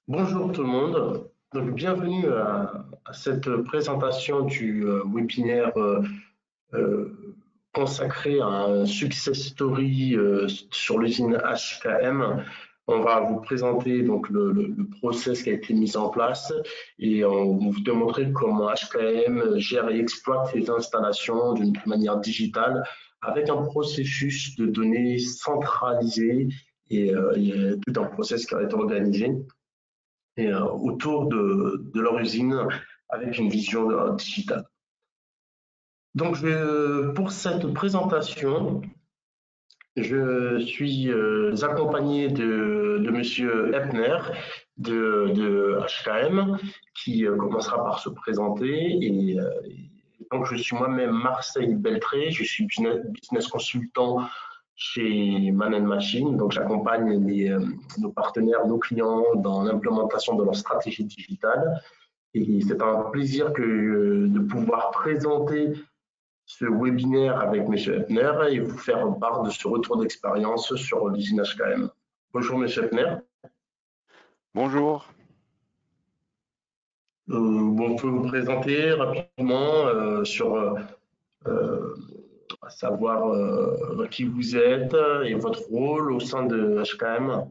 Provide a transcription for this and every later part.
Bonjour tout le monde. Donc, bienvenue à cette présentation du webinaire euh, consacré à un success story sur l'usine HKM. On va vous présenter donc le process qui a été mis en place et on va vous démontrer comment HKM gère et exploite ses installations d'une manière digitale avec un processus de données centralisé et il y a tout un process qui a été organisé et autour de leur usine avec une vision digitale. Donc, pour cette présentation, je suis accompagné de Monsieur Epner de HKM qui commencera par se présenter et donc je suis moi-même Marseille Beltré, je suis business consultant chez Man Machine, donc j'accompagne nos partenaires, nos clients dans l'implémentation de leur stratégie digitale. Et c'est un plaisir de pouvoir présenter ce webinaire avec M. Epner et vous faire part de ce retour d'expérience sur l'usine HKM. Bonjour M. Epner. Bonjour. On peut vous présenter rapidement à savoir qui vous êtes et votre rôle au sein de HKM.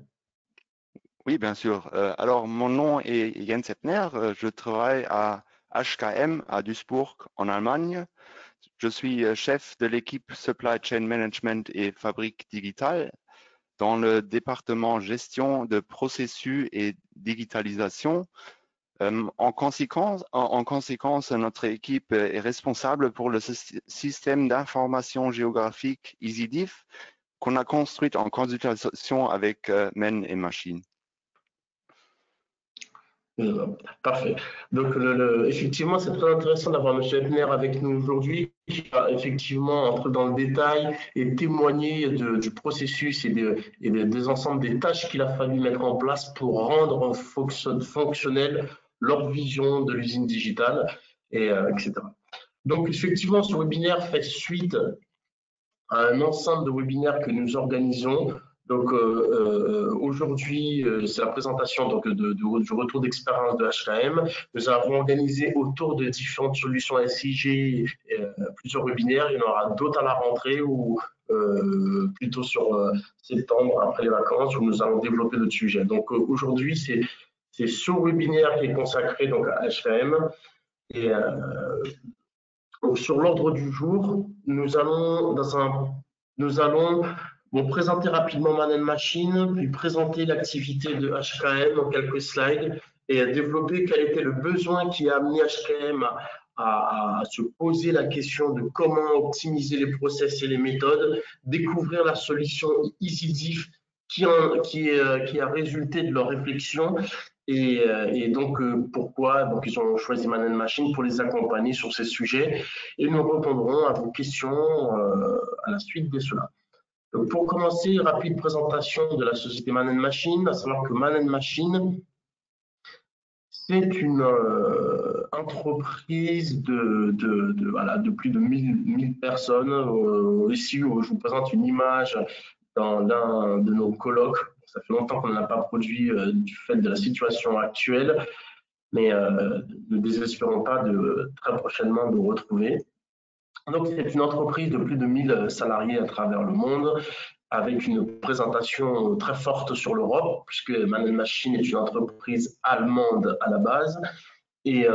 Oui, bien sûr. Alors, mon nom est Jens Epner. Je travaille à HKM à Duisburg, en Allemagne. Je suis chef de l'équipe Supply Chain Management et Fabrique Digitale dans le département gestion de processus et digitalisation. En conséquence, notre équipe est responsable pour le système d'information géographique EasyDiff qu'on a construit en consultation avec Men et Machine. Parfait. Donc, effectivement, c'est très intéressant d'avoir M. Epner avec nous aujourd'hui, qui va effectivement entrer dans le détail et témoigner du processus et des ensembles des tâches qu'il a fallu mettre en place pour rendre fonctionnelle leur vision de l'usine digitale, etc. Donc, effectivement, ce webinaire fait suite à un ensemble de webinaires que nous organisons. Donc aujourd'hui, c'est la présentation du retour d'expérience de HKM. Nous avons organisé autour de différentes solutions SIG plusieurs webinaires. Il y en aura d'autres à la rentrée ou plutôt sur septembre, après les vacances, où nous allons développer d'autres sujets. Donc aujourd'hui, c'est ce webinaire qui est consacré donc, à HKM. Et donc, sur l'ordre du jour, nous allons présenter rapidement Man Machine, puis présenter l'activité de HKM en quelques slides et développer quel était le besoin qui a amené HKM à se poser la question de comment optimiser les process et les méthodes, découvrir la solution EasyDiff qui a résulté de leur réflexion et donc, pourquoi donc, ils ont choisi Man Machine pour les accompagner sur ces sujets et nous répondrons à vos questions à la suite de cela. Donc, pour commencer, rapide présentation de la société Man Machine, à savoir que Man Machine, c'est une entreprise de plus de 1000 personnes. Ici, je vous présente une image dans l'un de nos colloques. Ça fait longtemps qu'on n'a pas produit du fait de la situation actuelle, mais ne désespérons pas de très prochainement nous retrouver. Donc, c'est une entreprise de plus de 1000 salariés à travers le monde, avec une présentation très forte sur l'Europe, puisque Man Machine est une entreprise allemande à la base. Et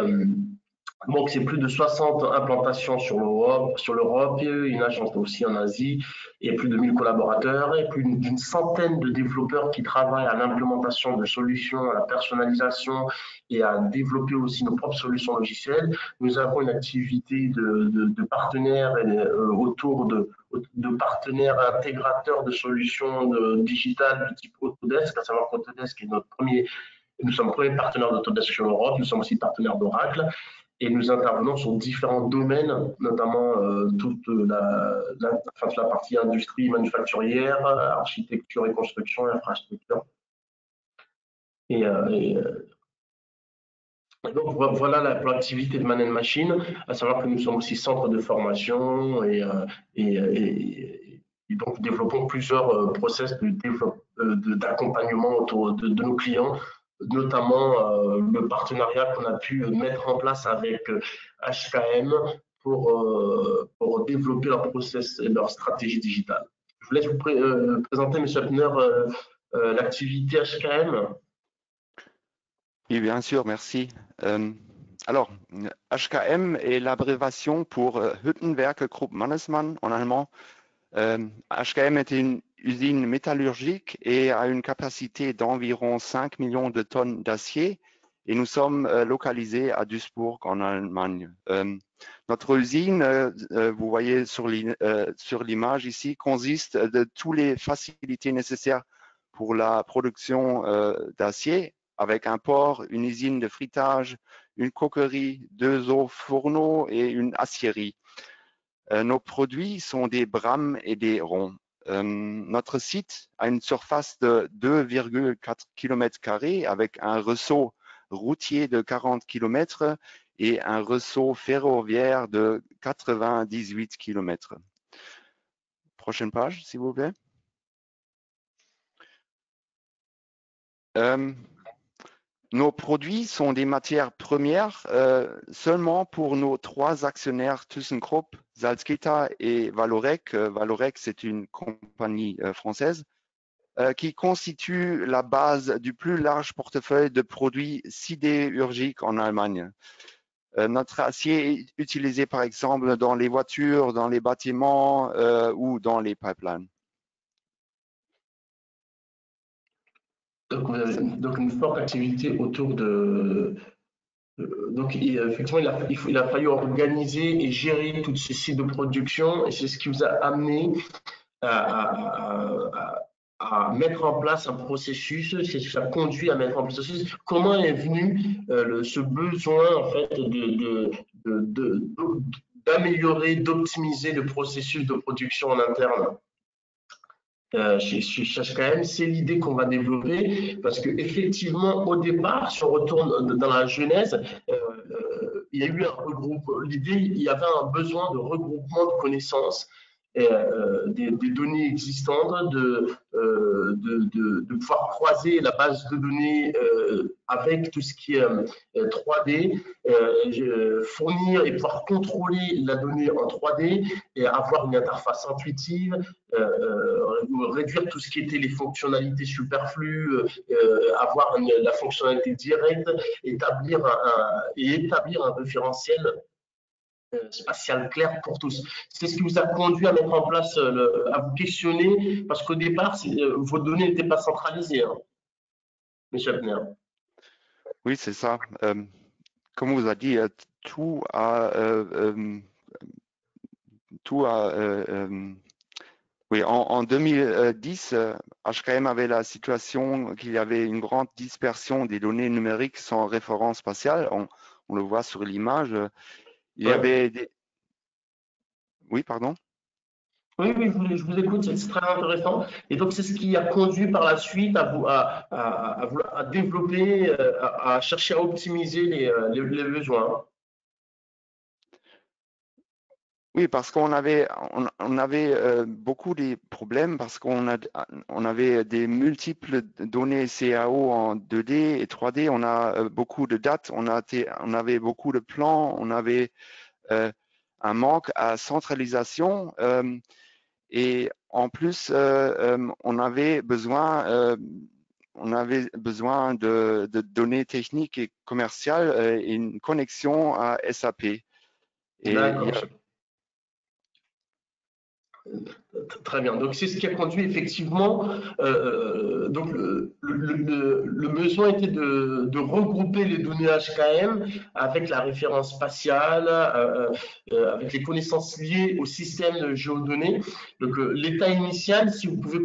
donc, c'est plus de 60 implantations sur l'Europe, une agence aussi en Asie, et plus de 1000 collaborateurs, et plus d'une centaine de développeurs qui travaillent à l'implémentation de solutions, à la personnalisation et à développer aussi nos propres solutions logicielles. Nous avons une activité de partenaires autour de partenaires intégrateurs de solutions digitales du type Autodesk, à savoir qu'Autodesk est nous sommes premier partenaire d'Autodesk sur l'Europe, nous sommes aussi partenaires d'Oracle et nous intervenons sur différents domaines, notamment toute la partie industrie manufacturière, architecture et construction, infrastructure. Et donc voilà l'activité de Man Machine, à savoir que nous sommes aussi centre de formation et donc nous développons plusieurs process d'accompagnement autour de nos clients notamment le partenariat qu'on a pu mettre en place avec HKM pour développer leur process et leur stratégie digitale. Je vous laisse vous présenter, M. Hapner, l'activité HKM. Oui, bien sûr, merci. Alors, HKM est l'abréviation pour Hüttenwerke Krupp Mannesmann en allemand. HKM est une usine métallurgique et a une capacité d'environ 5 millions de tonnes d'acier et nous sommes localisés à Duisburg en Allemagne. Notre usine, vous voyez sur l'image ici, consiste de toutes les facilités nécessaires pour la production d'acier avec un port, une usine de fritage, une coquerie, 2 eaux fourneaux et une aciérie. Nos produits sont des brames et des ronds. Notre site a une surface de 2,4 km² avec un réseau routier de 40 km et un réseau ferroviaire de 98 km. Prochaine page, s'il vous plaît. Nos produits sont des matières premières seulement pour nos 3 actionnaires ThyssenKrupp, Salzgitter et Vallourec. Vallourec, c'est une compagnie française qui constitue la base du plus large portefeuille de produits sidérurgiques en Allemagne. Notre acier est utilisé par exemple dans les voitures, dans les bâtiments ou dans les pipelines. Donc, vous avez donc une forte activité autour de. Donc, effectivement, il a fallu organiser et gérer tous ces sites de production et c'est ce qui vous a amené à mettre en place un processus, c'est ce qui a conduit à mettre en place un processus. Comment est venu ce besoin en fait d'améliorer, d'optimiser le processus de production en interne chez HKM, c'est l'idée qu'on va développer parce que effectivement au départ, si on retourne dans la genèse, il y a eu un regroupement. L'idée, il y avait un besoin de regroupement de connaissances, des données existantes, de pouvoir croiser la base de données avec tout ce qui est 3D, fournir et pouvoir contrôler la donnée en 3D et avoir une interface intuitive, réduire tout ce qui était les fonctionnalités superflues, avoir la fonctionnalité directe, établir un référentiel spatial clair pour tous. C'est ce qui vous a conduit à mettre en place, à vous questionner, parce qu'au départ, vos données n'étaient pas centralisées, hein, M. Hapner. Oui, c'est ça. Comme on vous a dit, tout a oui, en 2010, HKM avait la situation qu'il y avait une grande dispersion des données numériques sans référence spatiale. On le voit sur l'image. Il y avait des... Oui, pardon? Oui, oui, je vous écoute, c'est très intéressant. Et donc, c'est ce qui a conduit par la suite à développer, à chercher à optimiser les besoins. Oui, parce qu'on avait beaucoup de problèmes parce on avait des multiples données CAO en 2D et 3D. On a beaucoup de dates, on avait beaucoup de plans, on avait un manque à centralisation et en plus on avait besoin de données techniques et commerciales et une connexion à SAP. D'accord. Très bien. Donc, c'est ce qui a conduit effectivement. Donc, le besoin était de regrouper les données HKM avec la référence spatiale, avec les connaissances liées au système de géodonnées. Donc, l'état initial, si vous pouvez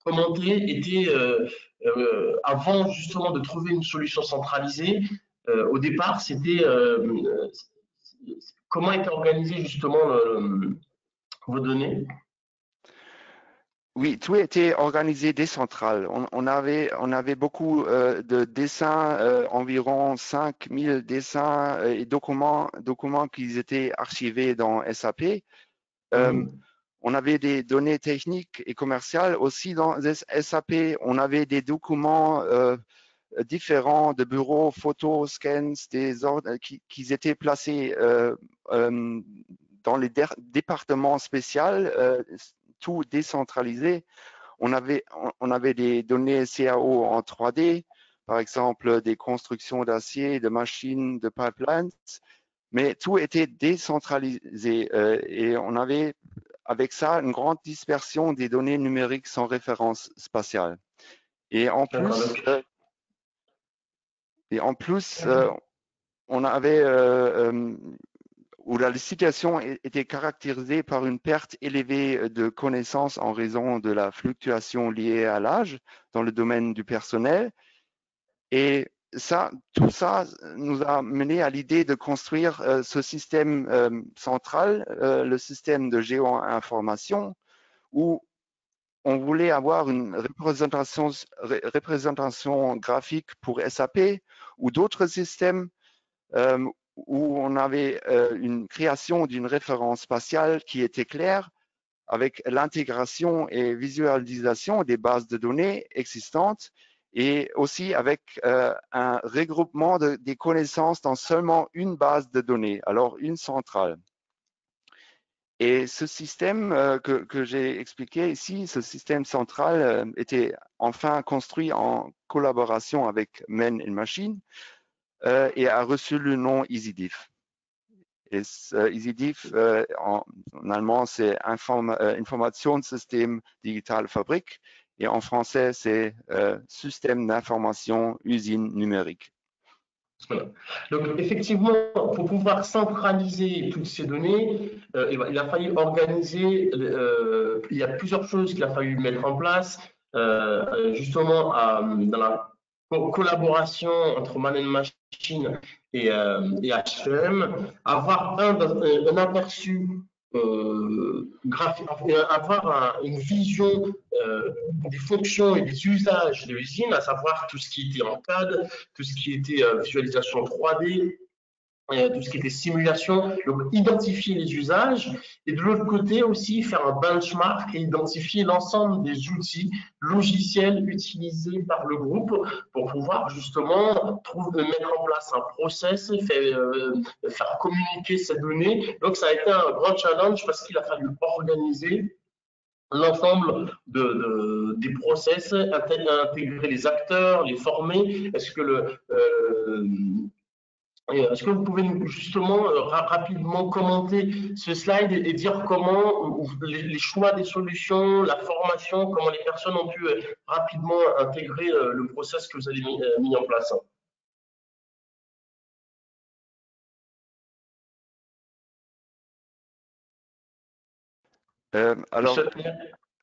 commenter, était avant justement de trouver une solution centralisée. Au départ, c'était comment était organisé justement vos données? Oui, tout était organisé décentral. On avait beaucoup de dessins, environ 5000 dessins et documents qui étaient archivés dans SAP. On avait des données techniques et commerciales aussi dans SAP. On avait des documents différents de bureaux, photos, scans, des ordres qui étaient placés dans les départements spéciaux, tout décentralisé. On avait des données CAO en 3D, par exemple des constructions d'acier, de machines, de pipelines, mais tout était décentralisé et on avait avec ça une grande dispersion des données numériques sans référence spatiale. Et en plus, on avait où la situation était caractérisée par une perte élevée de connaissances en raison de la fluctuation liée à l'âge dans le domaine du personnel. Et ça, tout ça nous a mené à l'idée de construire ce système central, le système de géo-information, où on voulait avoir une représentation graphique pour SAP ou d'autres systèmes où on avait une création d'une référence spatiale qui était claire avec l'intégration et visualisation des bases de données existantes et aussi avec un regroupement des connaissances dans seulement une base de données, alors une centrale. Et ce système que j'ai expliqué ici, ce système central était enfin construit en collaboration avec Men in Machine et a reçu le nom EasyDiff. Et EasyDiff, en allemand, c'est Informationssystem Digitale Fabrik et en français, c'est Système d'information usine numérique. Voilà. Donc, effectivement, pour pouvoir centraliser toutes ces données, il a fallu organiser, il y a plusieurs choses qu'il a fallu mettre en place, justement, dans la collaboration entre Man Machine et HCM, avoir un aperçu graphique, avoir une vision des fonctions et des usages de l'usine, à savoir tout ce qui était en CAD, tout ce qui était visualisation 3D, tout ce qui était simulation, donc identifier les usages, et de l'autre côté aussi faire un benchmark et identifier l'ensemble des outils logiciels utilisés par le groupe pour pouvoir justement mettre en place un process, faire communiquer ces données. Donc ça a été un grand challenge parce qu'il a fallu organiser l'ensemble des process, intégrer les acteurs, les former. Est-ce que vous pouvez justement rapidement commenter ce slide et dire comment les choix des solutions, la formation, comment les personnes ont pu rapidement intégrer le process que vous avez mis en place? Alors,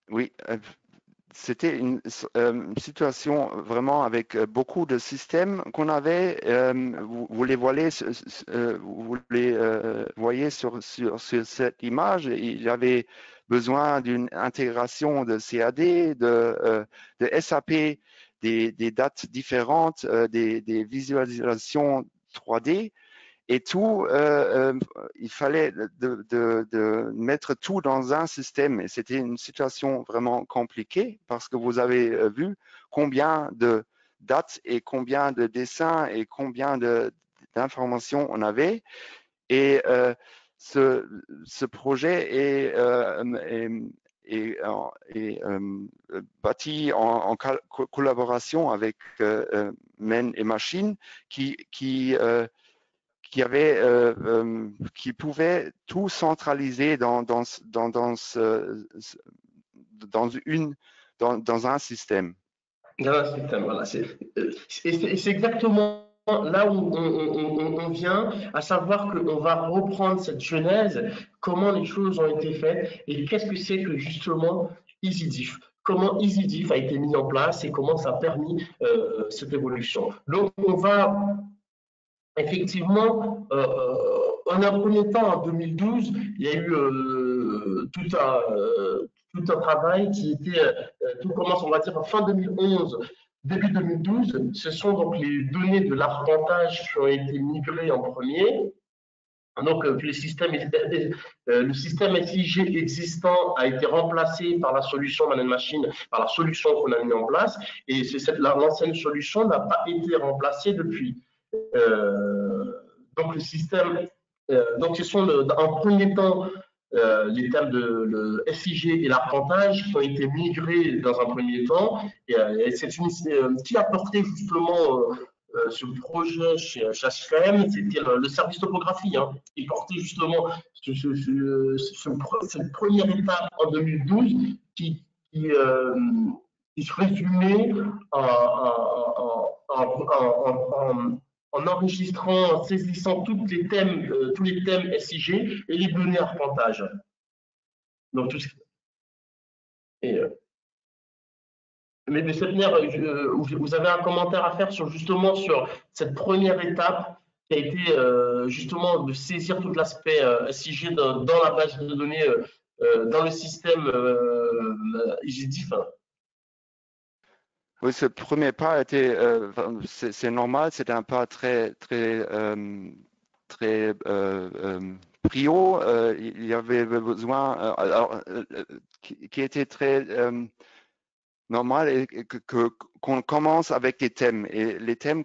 oui, c'était une situation vraiment avec beaucoup de systèmes qu'on avait. Vous les voyez, voyez sur cette image. Il y avait besoin d'une intégration de CAD, de SAP, des dates différentes, des visualisations 3D. Et tout, il fallait de mettre tout dans un système. Et c'était une situation vraiment compliquée parce que vous avez vu combien de dates et combien de dessins et combien d'informations on avait. Et ce projet est bâti en collaboration avec Men et Machine qui pouvait tout centraliser dans un système. Dans un système, voilà. C'est exactement là où on vient, à savoir qu'on va reprendre cette genèse, comment les choses ont été faites et qu'est-ce que c'est que justement EasyDiff. Comment EasyDiff a été mis en place et comment ça a permis cette évolution. Donc, on va effectivement, en un premier temps, en 2012, il y a eu tout un travail qui était, tout commence, on va dire, en fin 2011, début 2012. Ce sont donc les données de l'arpentage qui ont été migrées en premier. Donc, le système SIG existant a été remplacé par la solution Man Machine, par la solution qu'on a mis en place, et l'ancienne solution n'a pas été remplacée depuis. Donc, le système, donc ce sont en premier temps les thèmes de le SIG et l'arpentage qui ont été migrés dans un premier temps, et c'est qui a porté justement ce projet chez HKM, c'était le service topographie, hein, qui portait justement cette première étape en 2012 qui, euh, qui se résumait en enregistrant, en saisissant tous les thèmes SIG et les données arpentage. Donc, tout ce... et, mais Sepner, vous avez un commentaire à faire sur justement sur cette première étape qui a été justement de saisir tout l'aspect SIG dans la base de données, dans le système IGDIF. Oui, ce premier pas était, c'est normal, c'était un pas très prio. Il y avait besoin, qui était très normal et qu'on commence avec des thèmes. Et les thèmes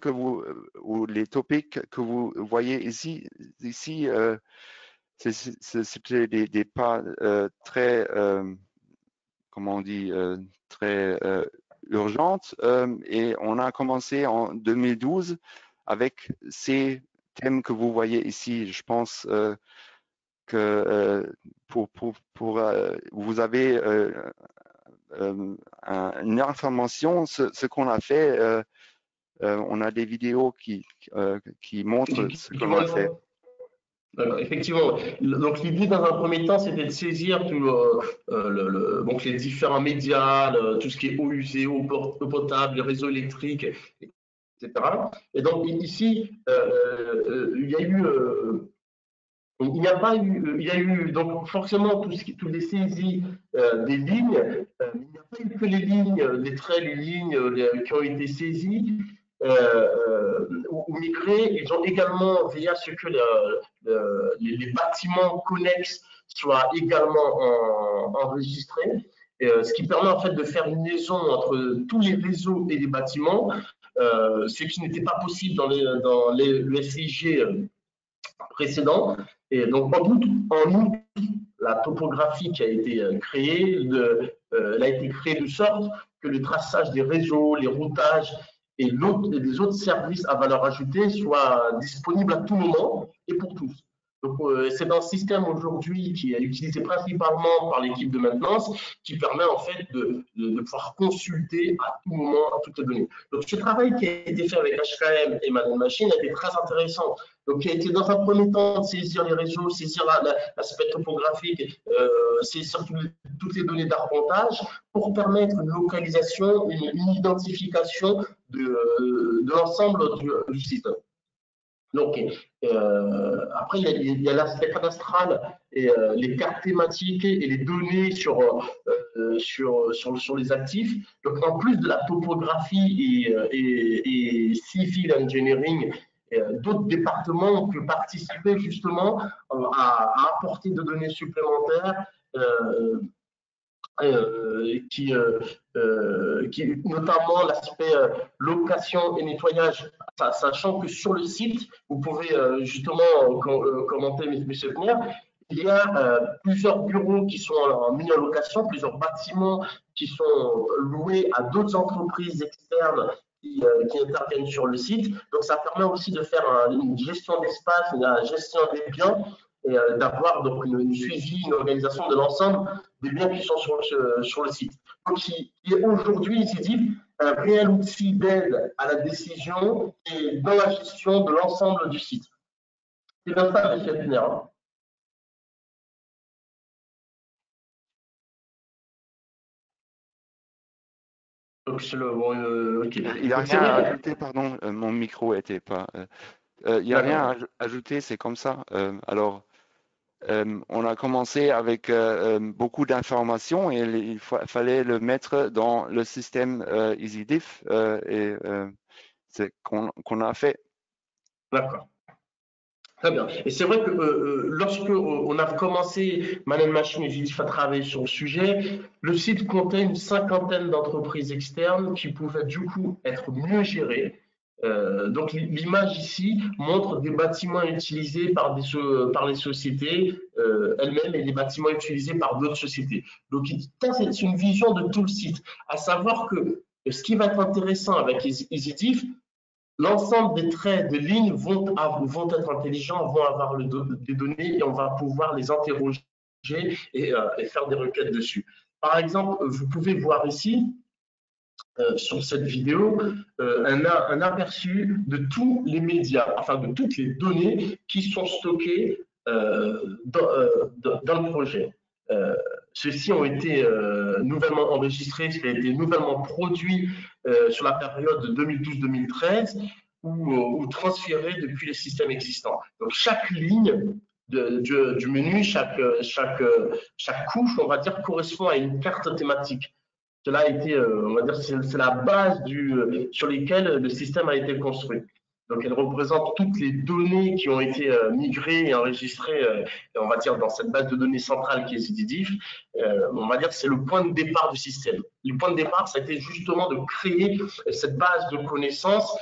ou les topics que vous voyez ici c'était des pas très, comment on dit, très urgentes. Et on a commencé en 2012 avec ces thèmes que vous voyez ici. Je pense que vous avez une information, ce qu'on a fait. On a des vidéos qui montrent ce que l'on a fait. Effectivement. Donc l'idée dans un premier temps, c'était de saisir donc les différents médias, tout ce qui est eau usée, eau potable, les réseaux électriques, etc. Et donc ici, il y a eu il n'y a pas eu, il y a eu donc forcément tous les saisies des lignes. Il n'y a pas eu que les lignes, les traits, les lignes qui ont été saisies ou migrées. Ils ont également veillé à ce que les bâtiments connexes soient également enregistrés. Ce qui permet en fait de faire une liaison entre tous les réseaux et les bâtiments, ce qui n'était pas possible dans le SIG précédent. Et donc, en outre, la topographie qui a été créée, elle a été créée de sorte que le traçage des réseaux, les routages et les autres services à valeur ajoutée soient disponibles à tout moment et pour tous. Donc, c'est un système aujourd'hui qui est utilisé principalement par l'équipe de maintenance qui permet en fait de pouvoir consulter à tout moment à toutes les données. Donc, ce travail qui a été fait avec HKM et Man Machine a été très intéressant. Donc, qui a été dans un premier temps de saisir les réseaux, saisir l'aspect topographique, saisir toutes les données d'arpentage pour permettre une localisation, une identification de l'ensemble du site. Donc, après, il y a l'aspect cadastral et les cartes thématiques et les données sur les actifs. Donc, en plus de la topographie et civil engineering, d'autres départements ont pu participer justement à apporter de données supplémentaires notamment l'aspect location et nettoyage, sachant que sur le site, vous pouvez justement commenter, M. Sepner, il y a plusieurs bureaux qui sont mis en location, plusieurs bâtiments qui sont loués à d'autres entreprises externes qui interviennent sur le site. Donc, ça permet aussi de faire une gestion d'espace, une gestion des biens et d'avoir donc une suivi, une organisation de l'ensemble des biens qui sont sur le site. Donc, il est aujourd'hui, ici, un réel outil d'aide à la décision et dans la gestion de l'ensemble du site. C'est bien ça, M. Sepner. Hein. Donc, okay. Il n'y a rien à ajouter, pardon, mon micro n'était pas. Il n'y a rien à ajouter, c'est comme ça. Alors, on a commencé avec beaucoup d'informations et il fallait le mettre dans le système EasyDiff et c'est qu'on a fait. D'accord. Très bien. Et c'est vrai que lorsque on a commencé Man Machine et Judith à travailler sur le sujet, le site comptait une cinquantaine d'entreprises externes qui pouvaient du coup être mieux gérées. Donc l'image ici montre des bâtiments utilisés par les sociétés elles-mêmes et des bâtiments utilisés par d'autres sociétés. Donc ça, c'est une vision de tout le site. À savoir que ce qui va être intéressant avec EasyDiff, l'ensemble des traits de lignes vont être intelligents, vont avoir des données et on va pouvoir les interroger et faire des requêtes dessus. Par exemple, vous pouvez voir ici, sur cette vidéo, un aperçu de tous les médias, enfin de toutes les données qui sont stockées dans le projet. Euh, Ceux-ci ont été nouvellement enregistrés, ça a été nouvellement produit sur la période 2012-2013 ou transférés depuis les systèmes existants. Donc chaque ligne du menu, chaque couche, on va dire, correspond à une carte thématique. Cela a été, on va dire, c'est la base sur lesquelles le système a été construit. Donc, elle représente toutes les données qui ont été migrées et enregistrées, on va dire, dans cette base de données centrale qui est ZDIF. On va dire que c'est le point de départ du système. Le point de départ, ça a été justement de créer cette base de connaissances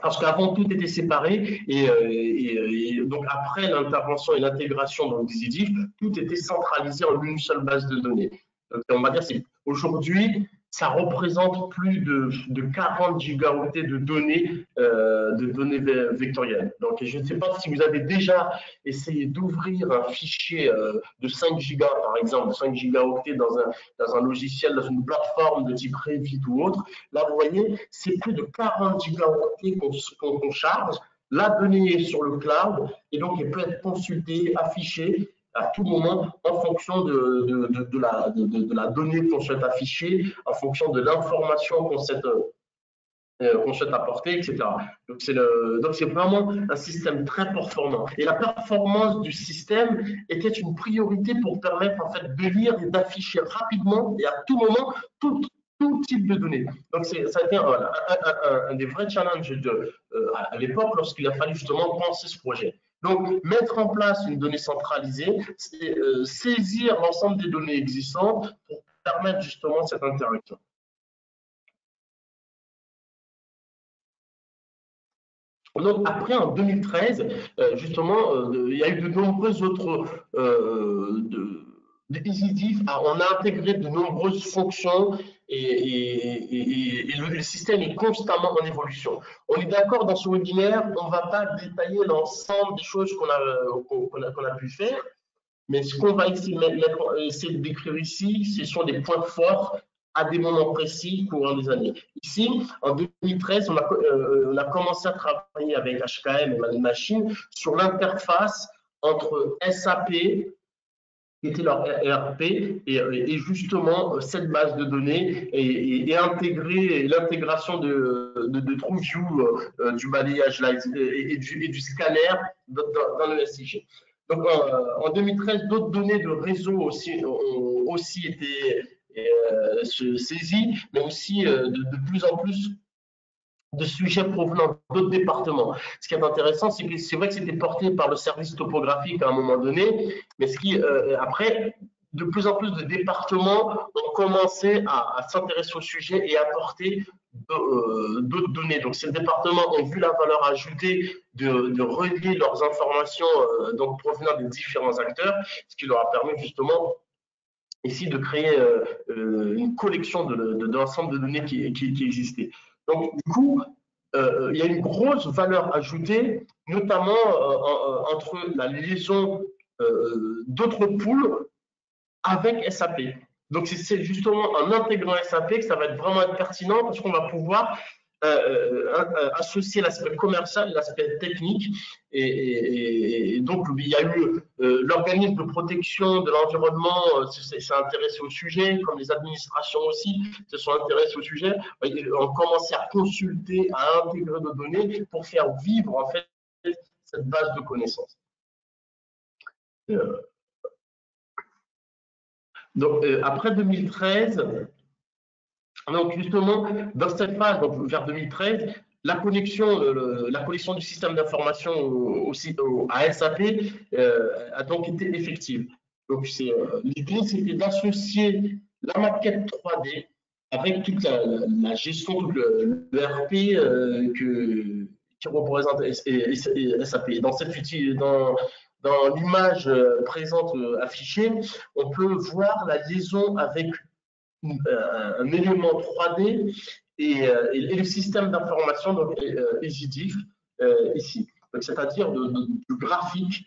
parce qu'avant tout était séparé et donc après l'intervention et l'intégration dans ZDIF, tout était centralisé en une seule base de données. Donc, on va dire aujourd'hui, ça représente plus de 40 gigaoctets de données vectorielles. Donc, je ne sais pas si vous avez déjà essayé d'ouvrir un fichier de 5 gigas, par exemple, de 5 gigaoctets dans un logiciel, dans une plateforme de type Revit ou autre. Là, vous voyez, c'est plus de 40 gigaoctets qu'on charge. La donnée est sur le cloud et donc elle peut être consultée, affichée à tout moment en fonction de la donnée qu'on souhaite afficher, en fonction de l'information qu'on souhaite apporter, etc. Donc c'est vraiment un système très performant. Et la performance du système était une priorité pour permettre en fait de lire et d'afficher rapidement et à tout moment tout type de données. Donc ça a été un des vrais challenges à l'époque lorsqu'il a fallu justement penser ce projet. Donc, mettre en place une donnée centralisée, c'est saisir l'ensemble des données existantes pour permettre justement cette interaction. Donc après, en 2013, justement, il y a eu de nombreuses autres EasyDiff, on a intégré de nombreuses fonctions et le système est constamment en évolution. On est d'accord dans ce webinaire, on ne va pas détailler l'ensemble des choses qu'on a pu faire, mais ce qu'on va essayer de décrire ici, ce sont des points forts à des moments précis courant des années. Ici, en 2013, on a commencé à travailler avec HKM et Man Machine sur l'interface entre SAP, qui était leur ERP, et justement cette base de données et intégrer l'intégration de TrueView, du balayage et du scanner dans le SIG. Donc en 2013, d'autres données de réseau ont aussi été saisies, mais aussi de plus en plus de sujets provenant d'autres départements. Ce qui est intéressant, c'est que c'est vrai que c'était porté par le service topographique à un moment donné, mais après, de plus en plus de départements ont commencé à s'intéresser au sujet et à apporter d'autres données. Donc, ces départements ont vu la valeur ajoutée de relier leurs informations donc provenant des différents acteurs, ce qui leur a permis justement ici de créer une collection de l'ensemble de données qui existaient. Donc, du coup, il y a une grosse valeur ajoutée, notamment entre la liaison d'autres pools avec SAP. Donc, c'est justement en intégrant SAP que ça va être vraiment pertinent parce qu'on va pouvoir associer l'aspect commercial et l'aspect technique. Et donc, il y a eu l'organisme de protection de l'environnement s'est intéressé au sujet, comme les administrations aussi se sont intéressées au sujet. On commençait à consulter, à intégrer nos données pour faire vivre en fait cette base de connaissances. Donc, après 2013, donc justement, dans cette phase, donc vers 2013, la connexion, la connexion du système d'information à SAP a donc été effective. Donc, l'idée, c'était d'associer la maquette 3D avec toute la gestion, tout le RP qui représente SAP. Dans l'image présente affichée, on peut voir la liaison avec un élément 3D et le système d'information donc EasyDiff ici. C'est-à-dire du graphique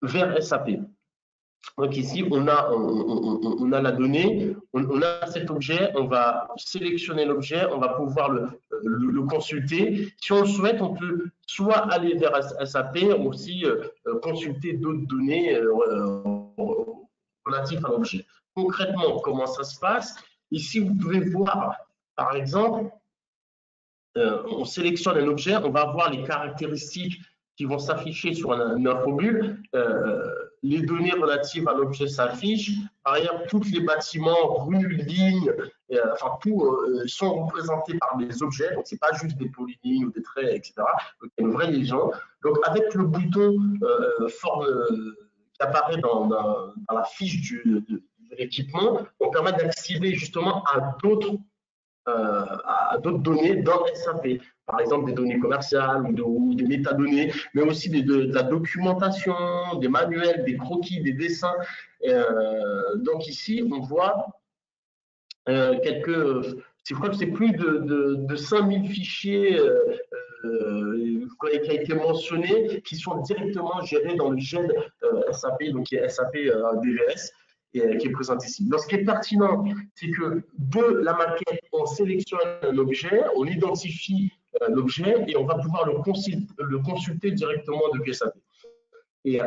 vers SAP. Donc ici, on a la donnée, on a cet objet, on va sélectionner l'objet, on va pouvoir le consulter. Si on le souhaite, on peut soit aller vers SAP ou aussi consulter d'autres données relatives à l'objet. Concrètement, comment ça se passe? Ici, vous pouvez voir, par exemple, on sélectionne un objet, on va voir les caractéristiques qui vont s'afficher sur une infobule. Les données relatives à l'objet s'affichent. Par ailleurs, tous les bâtiments, rues, lignes, enfin tout sont représentés par des objets. Donc, c'est pas juste des polylignes ou des traits, etc. Donc, il y a une vraie liaison. Donc, avec le bouton qui apparaît dans la fiche de l'équipement, on permet d'accéder justement à d'autres données dans SAP. Par exemple, des données commerciales ou des métadonnées, mais aussi de la documentation, des manuels, des croquis, des dessins. Donc ici, on voit je crois que c'est plus de 5000 fichiers qui a été mentionné, qui sont directement gérés dans le GED SAP, donc qui est SAP DVS, qui est présent ici. Donc, ce qui est pertinent, c'est que de la maquette, on sélectionne l'objet, on identifie l'objet et on va pouvoir le consulter directement depuis SAP. Et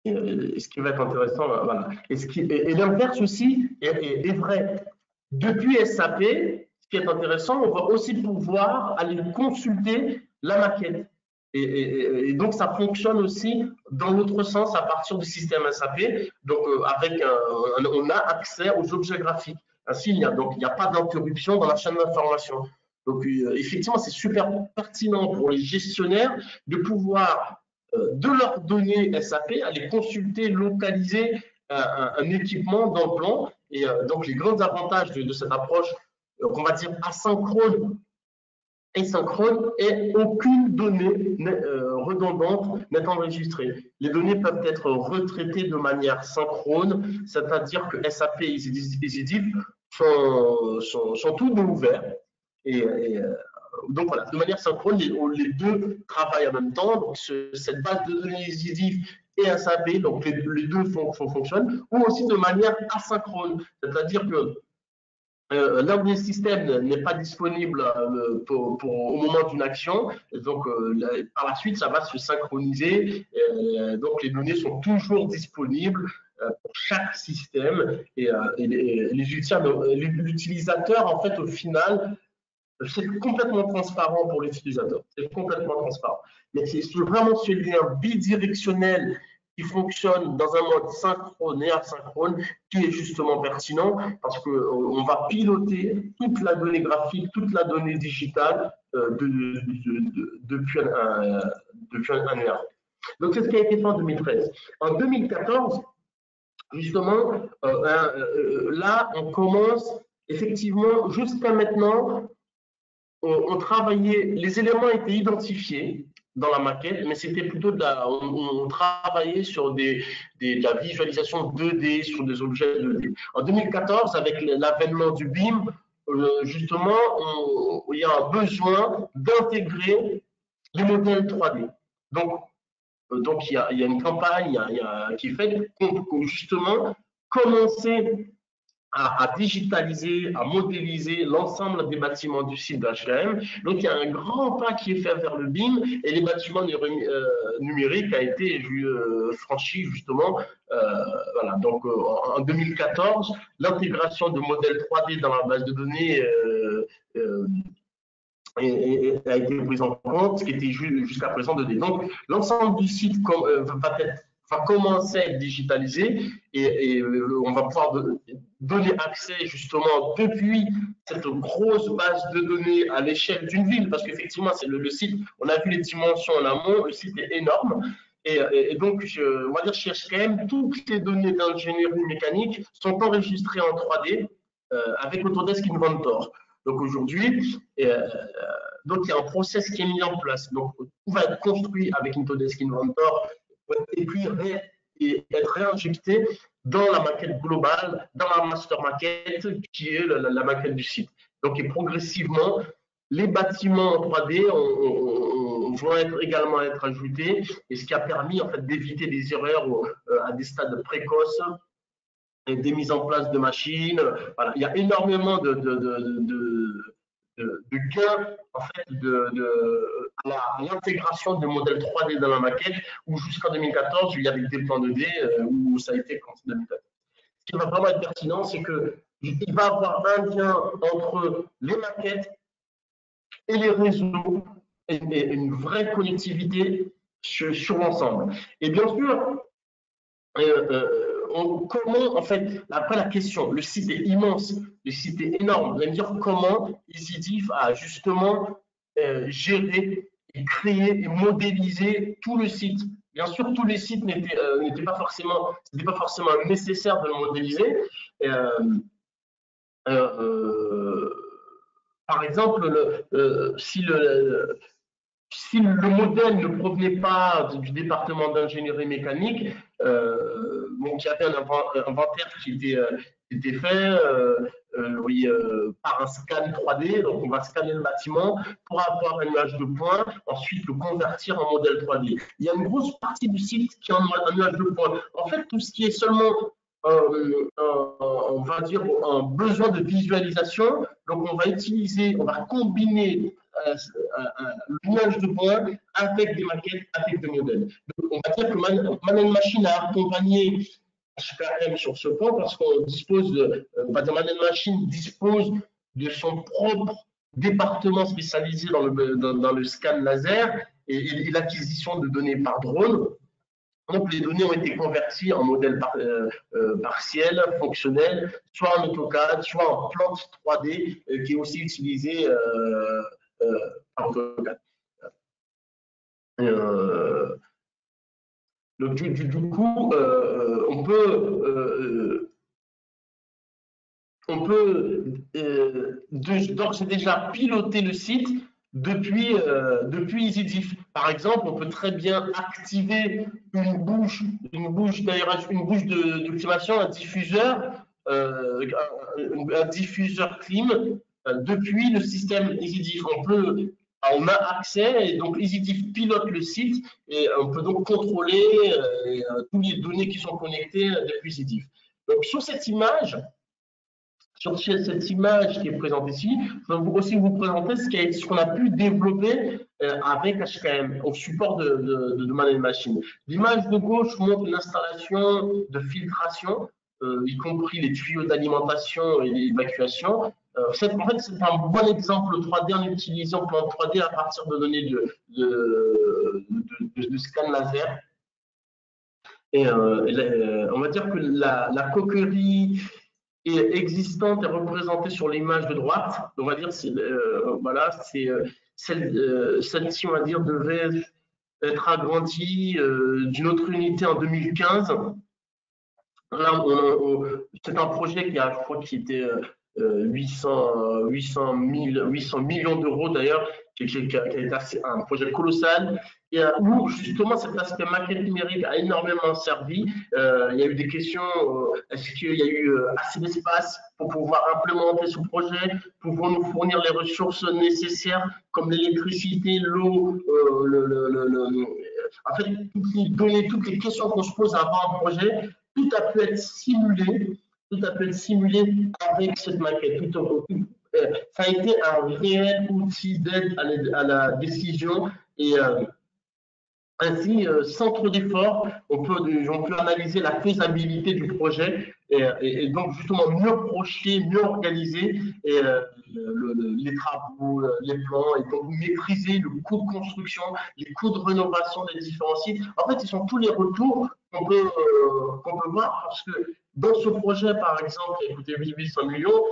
ce qui va être intéressant, voilà. Et l'inverse aussi est vrai. Depuis SAP, ce qui est intéressant, on va aussi pouvoir aller consulter la maquette. Et donc, ça fonctionne aussi dans l'autre sens à partir du système SAP. Donc, on a accès aux objets graphiques. Ainsi, il n'y a pas d'interruption dans la chaîne d'information. Donc, effectivement, c'est super pertinent pour les gestionnaires de pouvoir, de leurs données SAP, aller consulter, localiser un équipement dans le plan. Et donc, les grands avantages de cette approche, on va dire asynchrone et synchrone, et aucune donnée redondante n'est enregistrée. Les données peuvent être retraitées de manière synchrone, c'est-à-dire que SAP et EasyDiff sont tous deux ouverts. Donc voilà, de manière synchrone, les deux travaillent en même temps. Donc cette base de données EasyDiff et SAP, donc les deux fonctionnent, ou aussi de manière asynchrone, c'est-à-dire que là où le système n'est pas disponible au moment d'une action, donc par la suite, ça va se synchroniser. Donc les données sont toujours disponibles pour chaque système et l'utilisateur, en fait, au final, c'est complètement transparent pour l'utilisateur. C'est complètement transparent. Mais c'est vraiment ce lien bidirectionnel qui fonctionne dans un mode synchrone et asynchrone qui est justement pertinent parce qu'on va piloter toute la donnée graphique, toute la donnée digitale depuis un ERP. Donc, c'est ce qui a été fait en 2013. En 2014, justement, là, on commence effectivement, jusqu'à maintenant, on travaillait, les éléments étaient identifiés dans la maquette, mais c'était plutôt on travaillait sur de la visualisation 2D, sur des objets 2D. En 2014, avec l'avènement du BIM, justement, il y a un besoin d'intégrer les modèles 3D. Donc il y a une campagne qui fait justement commencer à digitaliser, à modéliser l'ensemble des bâtiments du site d'HLM. Donc, il y a un grand pas qui est fait vers le BIM et les bâtiments numériques a été franchi justement. Voilà. Donc, en 2014, l'intégration de modèles 3D dans la base de données a été prise en compte, ce qui était jusqu'à présent 2D. Donc, l'ensemble du site va être va commencer à être digitalisé et on va pouvoir donner accès justement depuis cette grosse base de données à l'échelle d'une ville, parce qu'effectivement, c'est le site, on a vu les dimensions en amont, le site est énorme. Et donc, on va dire chez HKM, toutes les données d'ingénierie mécanique sont enregistrées en 3D avec Autodesk Inventor. Donc aujourd'hui, donc il y a un process qui est mis en place. Donc tout va être construit avec Autodesk Inventor et puis être réinjecté dans la maquette globale, dans la master maquette qui est la maquette du site. Donc et progressivement, les bâtiments en 3D vont également être ajoutés, et ce qui a permis en fait d'éviter des erreurs à des stades précoces et des mises en place de machines. Voilà. Il y a énormément de gains en fait, à l'intégration de modèles 3D dans la maquette, où jusqu'en 2014, il y avait des plans 2D où ça a été quand 2014. Ce qui va vraiment être pertinent, c'est qu'il va y avoir un lien entre les maquettes et les réseaux, et une vraie connectivité sur l'ensemble. Et bien sûr, comment, en fait, après la question, le site est immense, le site est énorme. Vous allez me dire comment EasyDiff a justement géré et créé et modélisé tout le site. Bien sûr, tous les sites n'étaient pas forcément nécessaire de le modéliser. Par exemple, si le modèle ne provenait pas du département d'ingénierie mécanique, donc il y avait un inventaire qui était fait par un scan 3D. Donc on va scanner le bâtiment pour avoir un nuage de points, ensuite le convertir en modèle 3D. Il y a une grosse partie du site qui est un nuage de points. En fait, tout ce qui est seulement on va dire un besoin de visualisation, donc on va combiner le nuage de points avec des maquettes, avec des modèles. Donc, on va dire que Man Machine a accompagné HKM sur ce point parce qu'on dispose on va dire Man Machine dispose de son propre département spécialisé dans le scan laser et l'acquisition de données par drone. Donc, les données ont été converties en modèles partiels, fonctionnels, soit en AutoCAD, soit en plante 3D, qui est aussi utilisé par AutoCAD. Donc, du coup, on peut d'ores et déjà piloter le site depuis EasyDiff. Par exemple, on peut très bien activer une bouche de climatisation, un diffuseur clim depuis le système EasyDiff. On a accès, et donc EasyDiff pilote le site, et on peut donc contrôler toutes les données qui sont connectées depuis EasyDiff. Donc sur cette image qui est présente ici, je vais aussi vous présenter ce qu'on a pu développer avec HKM au support de Man Machine. L'image de gauche montre l'installation de filtration, y compris les tuyaux d'alimentation et d'évacuation. En fait, c'est un bon exemple 3D en utilisant plan 3D à partir de données de scan laser. Et on va dire que la coquerie existante est représentée sur l'image de droite. On va dire voilà, c'est celle-ci, on va dire, devait être agrandie d'une autre unité en 2015. Là, c'est un projet qui a, je crois, qui était 800 millions d'euros d'ailleurs, qui a été un projet colossal, et où justement cet aspect maquette numérique a énormément servi. Il y a eu des questions, est-ce qu'il y a eu assez d'espace pour pouvoir implémenter ce projet, pour nous fournir les ressources nécessaires comme l'électricité, l'eau, en fait, toutes les questions qu'on se pose avant un projet, tout a pu être simulé avec cette maquette. Ça a été un réel outil d'aide à la décision, et Ainsi, sans trop d'efforts, on peut analyser la faisabilité du projet et donc justement mieux projeter, mieux organiser les travaux, les plans et donc maîtriser le coût de construction, les coûts de rénovation des différents sites. En fait, ce sont tous les retours qu'on peut voir parce que dans ce projet, par exemple, qui a coûté 800 millions,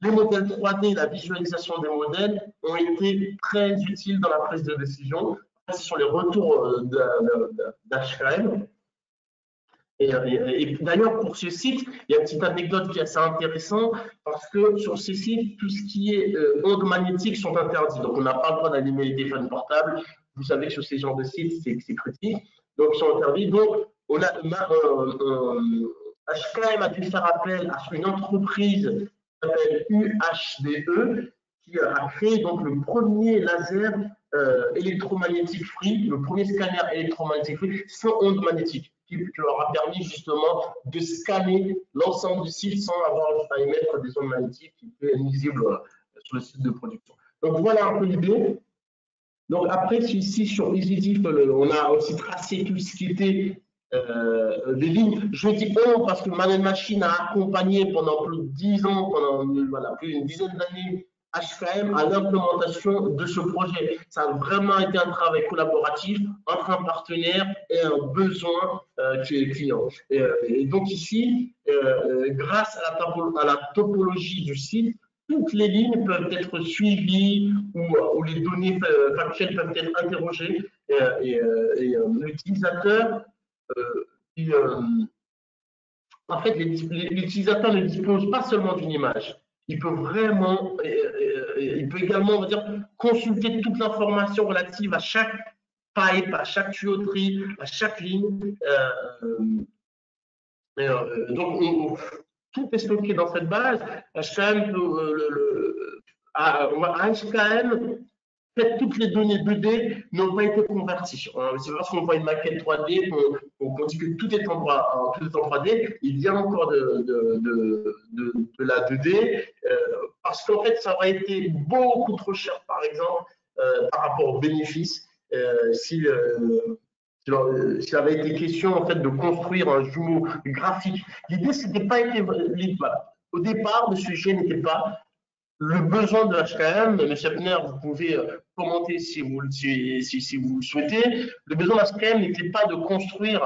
les modèles 3D, la visualisation des modèles ont été très utiles dans la prise de décision. Ce sont les retours d'HKM. Et d'ailleurs, pour ce site, il y a une petite anecdote qui est assez intéressante parce que sur ces sites, tout ce qui est ondes magnétiques sont interdits. Donc, on n'a pas le droit d'allumer les téléphones portables. Vous savez que sur ces genres de sites, c'est critique. Donc, ils sont interdits. Donc, HKM a dû faire appel à une entreprise qui s'appelle UHDE qui a créé donc le premier laser électromagnétique free, le premier scanner électromagnétique free sans ondes magnétiques, qui leur a permis justement de scanner l'ensemble du site sans avoir à émettre des ondes magnétiques qui étaient nuisibles sur le site de production. Donc voilà un peu l'idée. Donc après, ici sur EasyDiff, on a aussi tracé tout ce qui était des lignes. Je dis on parce que Man Machine a accompagné pendant plus de 10 ans, pendant voilà, plus d'une dizaine d'années, HKM à l'implémentation de ce projet. Ça a vraiment été un travail collaboratif entre un partenaire et un besoin qui est client. Et donc ici, grâce à la topologie du site, toutes les lignes peuvent être suivies ou les données factuelles peuvent être interrogées l'utilisateur en fait, l'utilisateur ne dispose pas seulement d'une image. Il peut vraiment, il peut également, on va dire, consulter toute l'information relative à chaque pipe, à chaque tuyauterie, à chaque ligne. Donc, tout est stocké dans cette base. HKM, HKM fait, toutes les données 2D n'ont pas été converties. C'est parce qu'on voit une maquette 3D qu'on dit que tout est en 3D. Il y a encore de la 2D parce qu'en fait, ça aurait été beaucoup trop cher, par exemple, par rapport aux bénéfices s'il avait été question en fait de construire un jumeau graphique. L'idée, c'était pas été. Au départ, le sujet n'était pas le besoin de HKM, M. Epner, vous pouvez commenter si vous le souhaitez. Le besoin de HKM n'était pas de construire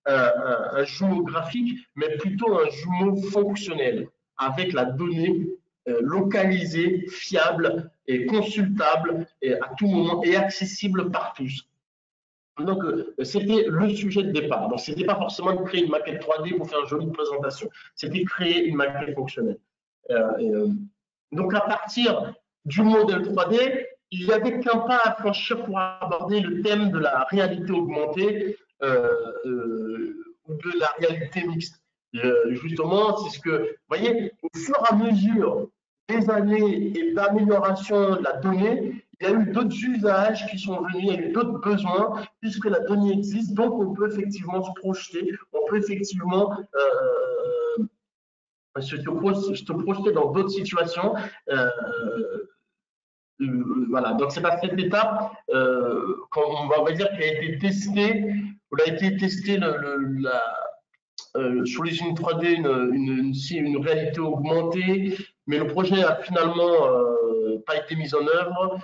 un jumeau graphique, mais plutôt un jumeau fonctionnel, avec la donnée localisée, fiable et consultable et à tout moment et accessible par tous. Donc, c'était le sujet de départ. Donc, ce n'était pas forcément de créer une maquette 3D pour faire une jolie présentation. C'était créer une maquette fonctionnelle. Donc, à partir du modèle 3D, il n'y avait qu'un pas à franchir pour aborder le thème de la réalité augmentée ou de la réalité mixte. Justement, c'est ce que, vous voyez, au fur et à mesure des années et d'amélioration de la donnée, il y a eu d'autres usages qui sont venus, il y a eu d'autres besoins, puisque la donnée existe, donc on peut effectivement se projeter, on peut effectivement se projeter dans d'autres situations. Voilà, donc c'est à cette étape qu'on va dire qu'elle a été testée, sur les unes 3D une réalité augmentée, mais le projet a finalement pas été mis en œuvre.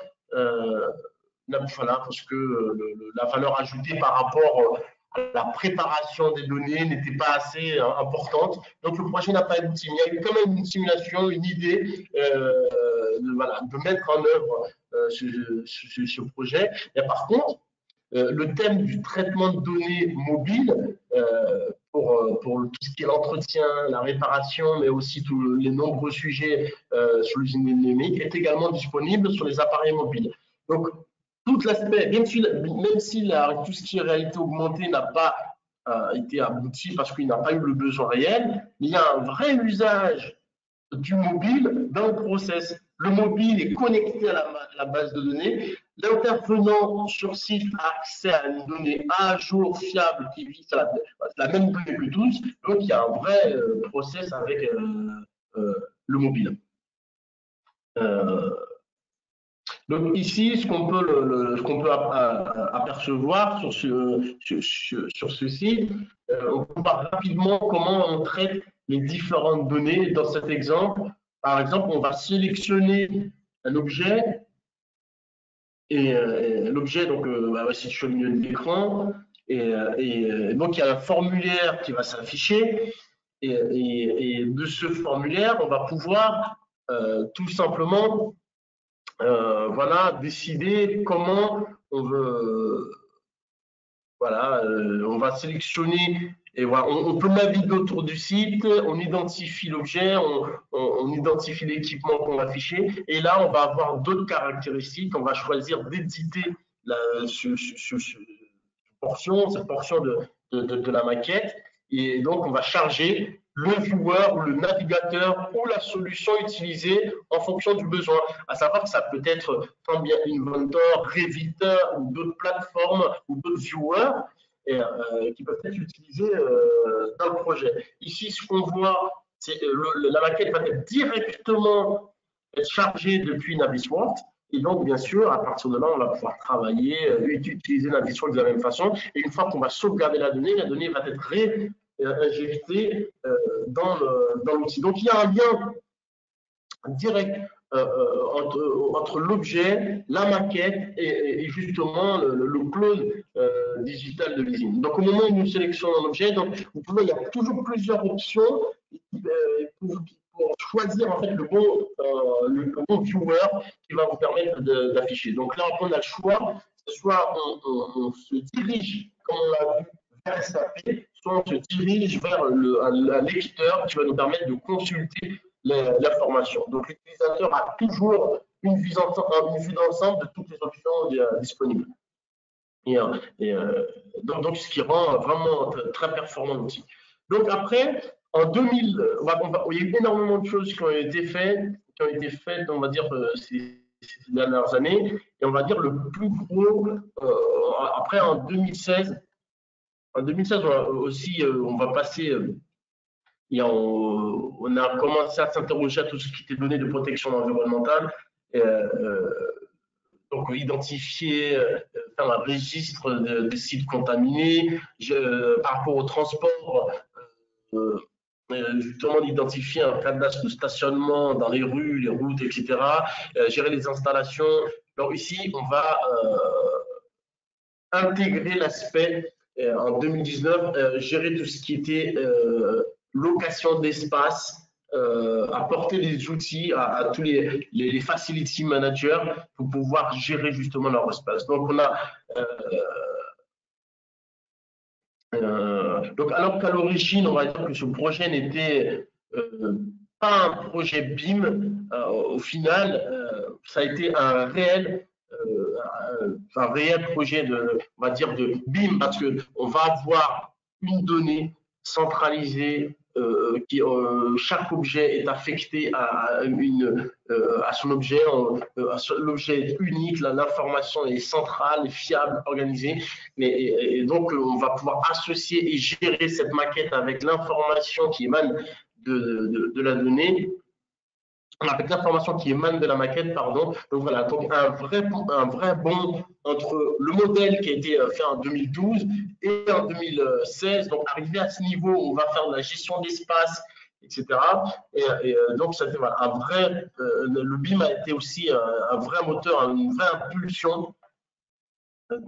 Voilà, parce que la valeur ajoutée par rapport à la préparation des données n'était pas assez importante. Donc le projet n'a pas abouti. Mais il y a eu quand même une simulation, une idée de mettre en œuvre ce projet. Et par contre, le thème du traitement de données mobile pour tout ce qui est l'entretien, la réparation, mais aussi tous les nombreux sujets sur l'usine numérique est également disponible sur les appareils mobiles. Donc, tout l'aspect, même si tout ce qui est réalité augmentée n'a pas été abouti parce qu'il n'a pas eu le besoin réel, mais il y a un vrai usage du mobile dans le process. Le mobile est connecté à la base de données. L'intervenant sur site a accès à une donnée à jour, fiable, qui vit la même donnée que tous. Donc, il y a un vrai process avec le mobile. Donc ici, ce qu'on peut apercevoir sur ce site, on peut voir rapidement comment on traite les différentes données. Dans cet exemple, par exemple, on va sélectionner un objet et l'objet donc va se situer au milieu de l'écran et donc il y a un formulaire qui va s'afficher et de ce formulaire, on va pouvoir tout simplement voilà, décider comment on veut, voilà, on va sélectionner et voilà, on peut naviguer autour du site, on identifie l'objet, on identifie l'équipement qu'on va afficher et là, on va avoir d'autres caractéristiques. On va choisir d'éditer cette portion de la maquette et donc on va charger le viewer ou le navigateur ou la solution utilisée en fonction du besoin. À savoir que ça peut être tant bien Inventor, Revit ou d'autres plateformes ou d'autres viewers qui peuvent être utilisés dans le projet. Ici, ce qu'on voit, c'est la maquette va être directement chargée depuis Navisworks. Et donc, bien sûr, à partir de là, on va pouvoir travailler, utiliser Navisworks de la même façon. Et une fois qu'on va sauvegarder la donnée va être réinjectée dans l'outil. Donc, il y a un lien direct entre l'objet, la maquette et justement le clone digital de l'usine. Donc, au moment où nous sélectionnons un objet, donc, il y a toujours plusieurs options pour choisir en fait le bon viewer qui va vous permettre d'afficher. Donc là, on a le choix, soit on se dirige, comme on l'a vu, vers SAP, soit on se dirige vers un lecteur qui va nous permettre de consulter l'information. Donc l'utilisateur a toujours une vue d'ensemble de toutes les options disponibles. Donc, ce qui rend vraiment très performant l'outil. Donc après, en 2000, il y a eu énormément de choses qui ont été faites, on va dire, ces dernières années. Et on va dire le plus gros, après en 2016, aussi, on va passer on a commencé à s'interroger à tout ce qui était donné de protection environnementale. Donc, identifier, faire un registre de sites contaminés, par rapport au transport, justement d'identifier un cadenas de stationnement dans les rues, les routes, etc. Gérer les installations. Donc ici, on va intégrer l'aspect en 2019, gérer tout ce qui était location d'espace, apporter des outils à tous les facility managers pour pouvoir gérer justement leur espace. Donc on a donc alors qu'à l'origine, on va dire que ce projet n'était pas un projet BIM, au final, ça a été un réel projet on va dire de BIM parce que on va avoir une donnée centralisée chaque objet est affecté à son objet, l'objet est unique, l'information est centrale, fiable, organisée, et donc on va pouvoir associer et gérer cette maquette avec l'information qui émane de la donnée, avec l'information qui émane de la maquette, pardon. Donc voilà, donc un vrai bond entre le modèle qui a été fait en 2012 et en 2016. Donc arrivé à ce niveau, on va faire de la gestion d'espace, etc. Et donc ça fait voilà, le BIM a été aussi un vrai moteur, une vraie impulsion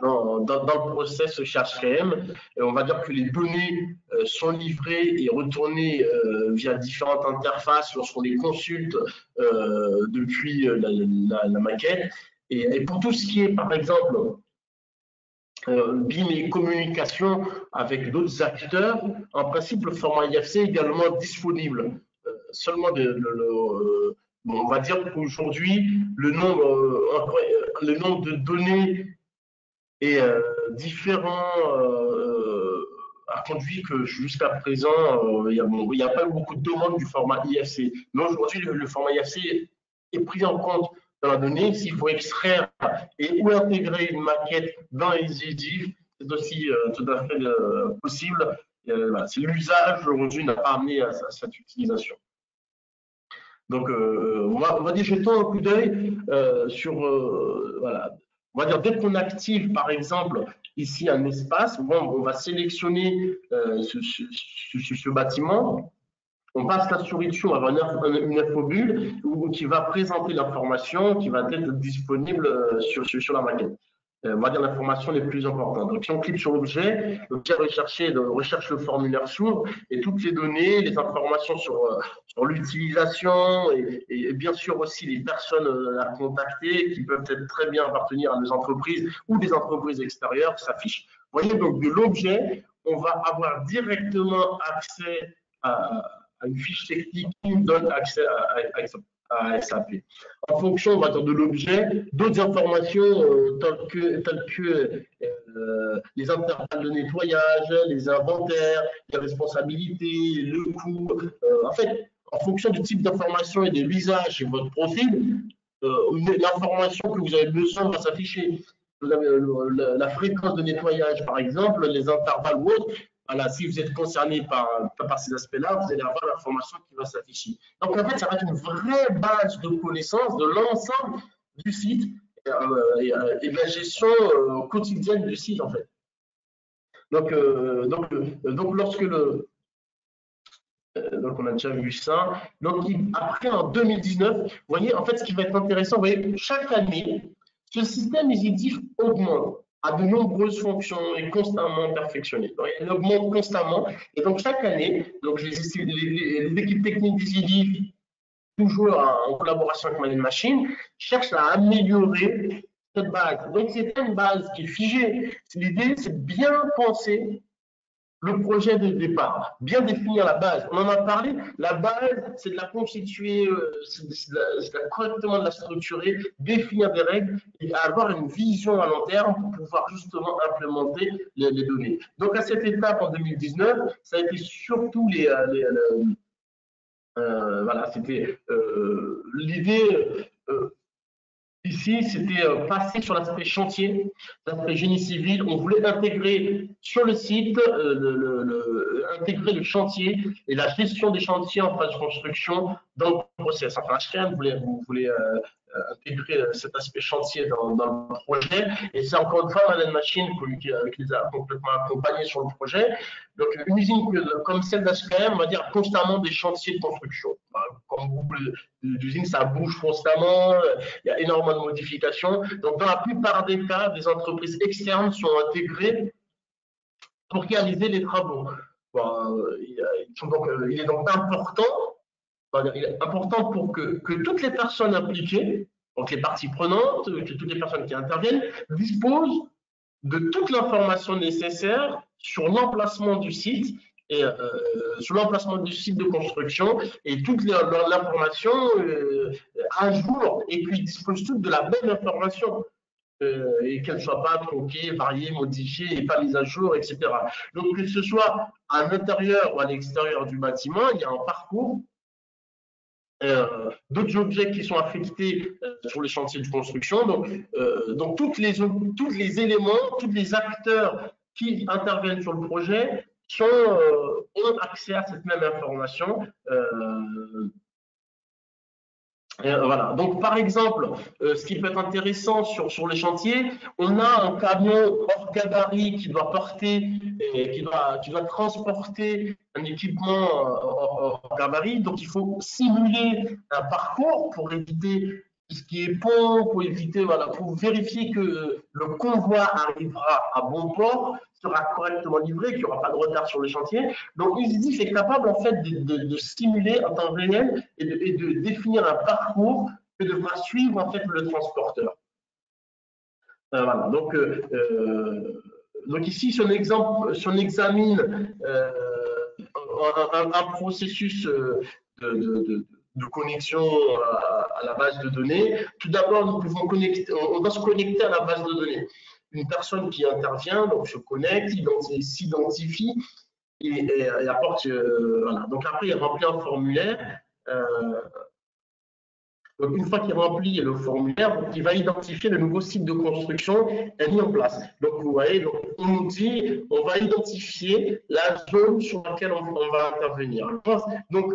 dans le process chez HKM. Et on va dire que les données sont livrées et retournées via différentes interfaces lorsqu'on les consulte depuis la maquette. Et pour tout ce qui est, par exemple, BIM et communication avec d'autres acteurs, en principe, le format IFC est également disponible. Seulement, on va dire qu'aujourd'hui, le nombre de données et différents a conduit que jusqu'à présent, il n'y a pas eu beaucoup de demandes du format IFC. Mais aujourd'hui, le format IFC est pris en compte dans la donnée. S'il faut extraire ou intégrer une maquette dans les EDIF, c'est aussi tout à fait possible. Voilà, l'usage aujourd'hui n'a pas amené à cette utilisation. Donc, on va dire, jetons un coup d'œil sur, voilà, on va dire, dès qu'on active, par exemple, ici un espace, bon, on va sélectionner ce bâtiment, on passe la souris dessus, on va avoir une infobule qui va présenter l'information qui va être disponible sur la maquette. On va dire l'information les plus importantes. Donc, si on clique sur l'objet recherché recherche le formulaire s'ouvre et toutes les données, les informations sur l'utilisation et bien sûr aussi les personnes à contacter qui peuvent être très bien appartenir à des entreprises ou des entreprises extérieures s'affichent. Vous voyez, donc de l'objet, on va avoir directement accès à une fiche technique qui nous donne accès à SAP. En fonction, on va dire, de l'objet, d'autres informations telles que les intervalles de nettoyage, les inventaires, les responsabilités, le coût. En fait, en fonction du type d'information et de l'usage de votre profil, l'information que vous avez besoin va s'afficher. La fréquence de nettoyage, par exemple, les intervalles ou autres, voilà, si vous êtes concerné par ces aspects-là, vous allez avoir l'information qui va s'afficher. Donc, en fait, ça va être une vraie base de connaissances de l'ensemble du site et de la gestion quotidienne du site, en fait. Donc lorsque donc on a déjà vu ça. Donc après en 2019, vous voyez, en fait, ce qui va être intéressant, vous voyez, chaque année, ce système EasyDiff augmente à de nombreuses fonctions et constamment perfectionné. Donc, il augmente constamment. Et donc chaque année, donc les équipes techniques d'EasyDiff, toujours en collaboration avec Mind Machine, cherchent à améliorer cette base. Donc c'est une base qui est figée. L'idée, c'est de bien penser le projet de départ, bien définir la base. On en a parlé, la base, c'est de la constituer, c'est de correctement de la structurer, définir des règles et avoir une vision à long terme pour pouvoir justement implémenter les données. Donc à cette étape en 2019, ça a été surtout voilà, c'était l'idée. Ici, c'était passer sur l'aspect chantier, l'aspect génie civil. On voulait intégrer sur le site, intégrer le chantier et la gestion des chantiers en phase de construction dans le process. Enfin, HCM voulait intégrer cet aspect chantier dans le projet. Et c'est encore une fois Madame Machine qui les a complètement accompagnés sur le projet. Donc, une usine comme celle d'HKM, on va dire constamment des chantiers de construction. Comme beaucoup d'usines, ça bouge constamment, il y a énormément de modifications. Donc, dans la plupart des cas, des entreprises externes sont intégrées pour réaliser les travaux. Bon, il est donc important, il est important pour que toutes les personnes impliquées, donc les parties prenantes, que toutes les personnes qui interviennent, disposent de toute l'information nécessaire sur l'emplacement du site et sur l'emplacement du site de construction et toute l'information à jour et qu'ils disposent toutes de la même information. Et qu'elle ne soit pas tronquée, variée, modifiée et pas mise à jour, etc. Donc que ce soit à l'intérieur ou à l'extérieur du bâtiment, il y a un parcours d'autres objets qui sont affectés sur les chantiers de construction. Donc tous les éléments, tous les acteurs qui interviennent sur le projet ont accès à cette même information. Voilà. Donc, par exemple, ce qui peut être intéressant sur les chantiers, on a un camion hors gabarit qui doit porter, qui doit transporter un équipement hors gabarit. Donc, il faut simuler un parcours pour éviter ce qui est pont, pour éviter, voilà, pour vérifier que le convoi arrivera à bon port, sera correctement livré, qu'il n'y aura pas de retard sur le chantier. Donc, EasyDiff est capable en fait de simuler en temps réel et de définir un parcours que devra suivre en fait le transporteur. Voilà. Donc ici, si on examine un processus de connexion à la base de données, tout d'abord, on doit se connecter à la base de données. Une personne qui intervient, donc se connecte, s'identifie et apporte. Voilà. Donc après, il remplit un formulaire. Donc une fois qu'il remplit le formulaire, il va identifier le nouveau site de construction mis en place. Donc vous voyez, donc, on nous dit, on va identifier la zone sur laquelle on va intervenir. Donc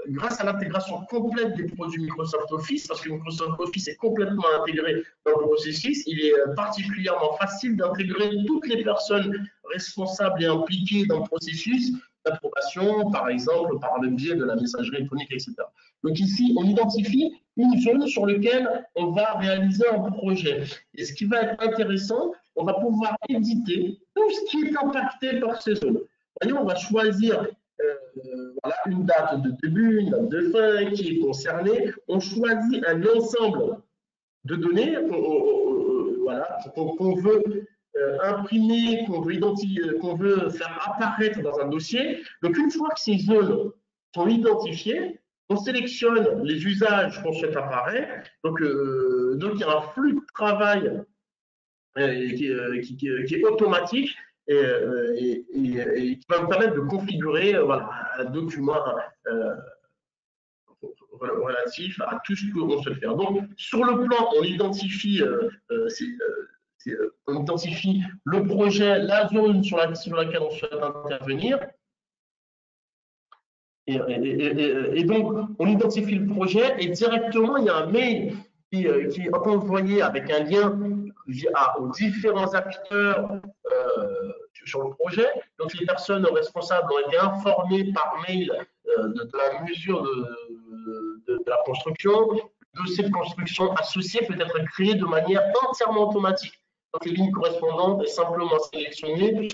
grâce à l'intégration complète des produits Microsoft Office, parce que Microsoft Office est complètement intégré dans le processus, il est particulièrement facile d'intégrer toutes les personnes responsables et impliquées dans le processus d'approbation, par exemple, par le biais de la messagerie électronique, etc. Donc ici, on identifie une zone sur laquelle on va réaliser un projet. Et ce qui va être intéressant, on va pouvoir éditer tout ce qui est impacté par ces zones. Voyez, on va choisir voilà, une date de début, une date de fin qui est concernée. On choisit un ensemble de données voilà, qu'on veut imprimer, qu'on veut identifier, qu'on veut faire apparaître dans un dossier. Donc, une fois que ces zones sont identifiées, on sélectionne les usages qu'on souhaite apparaître. Donc, il y a un flux de travail qui est automatique et qui va me permettre de configurer voilà, un document relatif à tout ce qu'on souhaite faire. Donc, sur le plan, on identifie, on identifie le projet, la zone sur laquelle on souhaite intervenir. Et donc, on identifie le projet et directement, il y a un mail qui est envoyé avec un lien aux différents acteurs sur le projet. Donc, les personnes responsables ont été informées par mail de la mesure de la construction. Le dossier de construction associé peut être créé de manière entièrement automatique. Donc, les lignes correspondantes est simplement sélectionnées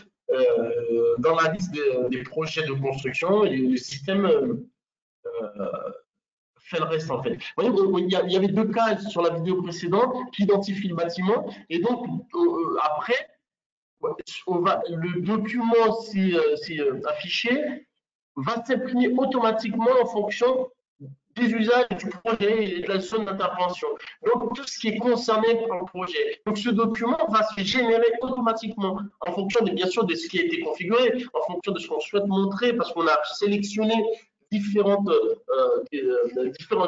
dans la liste des projets de construction et le système fait le reste en fait. Vous voyez, il y avait deux cas sur la vidéo précédente qui identifient le bâtiment et donc après, le document affiché va s'imprimer automatiquement en fonction des usages du projet et de la zone d'intervention. Donc, tout ce qui est concerné par le projet. Donc, ce document va se générer automatiquement en fonction, bien sûr, de ce qui a été configuré, en fonction de ce qu'on souhaite montrer, parce qu'on a sélectionné différents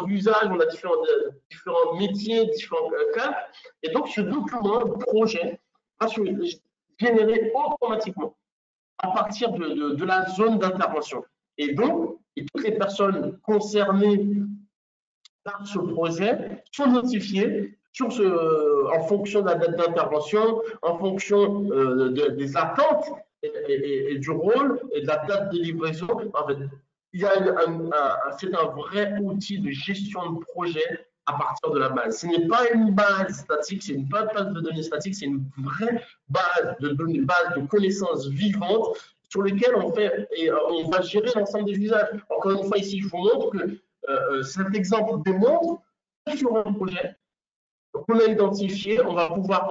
usages, on a différents métiers, différents cas. Et donc, ce document, le projet, va se générer automatiquement à partir de la zone d'intervention. Et donc, toutes les personnes concernées par ce projet sont notifiées en fonction de la date d'intervention, en fonction des attentes et du rôle et de la date de livraison. En fait, c'est un vrai outil de gestion de projet à partir de la base. Ce n'est pas une base statique, c'est une base de données statique, c'est une vraie base de données, base de connaissances vivantes sur lesquelles on va gérer l'ensemble des usages. Encore une fois, ici, je vous montre que cet exemple démontre que sur un projet qu'on a identifié, on va pouvoir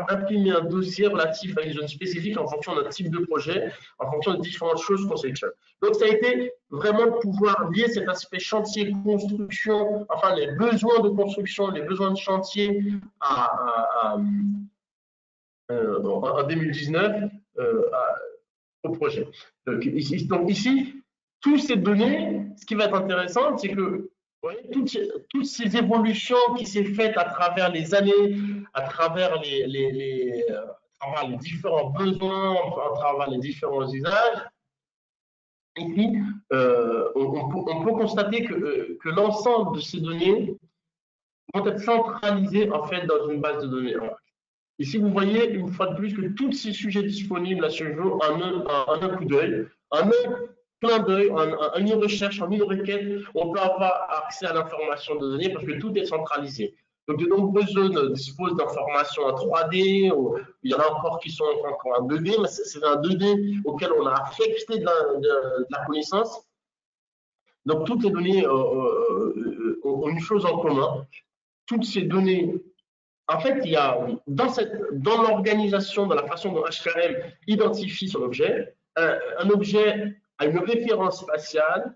imprimer un dossier relatif à une zone spécifique en fonction d'un type de projet, en fonction de différentes choses qu'on sélectionne. Donc, ça a été vraiment de pouvoir lier cet aspect chantier, construction, enfin les besoins de construction, les besoins de chantier en 2019 au projet. Donc ici, toutes ces données, ce qui va être intéressant, c'est que toutes ces évolutions qui s'est faites à travers les années, à travers les différents besoins, à travers les différents usages, ici, on peut constater que l'ensemble de ces données vont être centralisées en fait dans une base de données. Ici, vous voyez une fois de plus que tous ces sujets disponibles à ce jour en un coup d'œil, en un clin d'œil, en une recherche, en une requête, on peut avoir accès à l'information de données parce que tout est centralisé. Donc, de nombreuses zones disposent d'informations en 3D, il y en a encore qui sont encore en 2D, mais c'est un 2D auquel on a affecté de la connaissance. Donc, toutes les données ont une chose en commun. Toutes ces données, en fait, il y a dans l'organisation, dans la façon dont HKM identifie son objet, un objet a une référence spatiale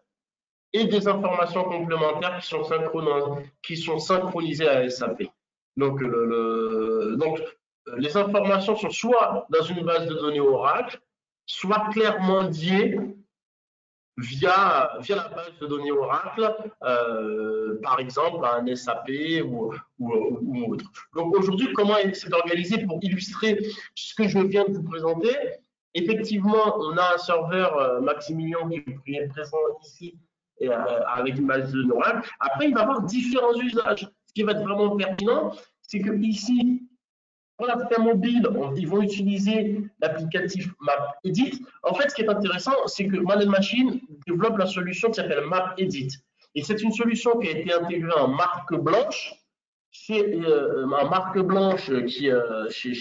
et des informations complémentaires qui sont synchronisées à SAP. Donc, les informations sont soit dans une base de données Oracle, soit clairement liées via la base de données Oracle, par exemple à un SAP ou autre. Donc aujourd'hui, comment c'est organisé pour illustrer ce que je viens de vous présenter? effectivement, on a un serveur Maximilian qui est présent ici avec une base de neuronales. Après, il va avoir différents usages. Ce qui va être vraiment pertinent, c'est que ici, pour l'aspect mobile, ils vont utiliser l'applicatif MapEdit. En fait, ce qui est intéressant, c'est que Man Machine développe la solution qui s'appelle MapEdit. Et c'est une solution qui a été intégrée en marque blanche, en marque blanche chez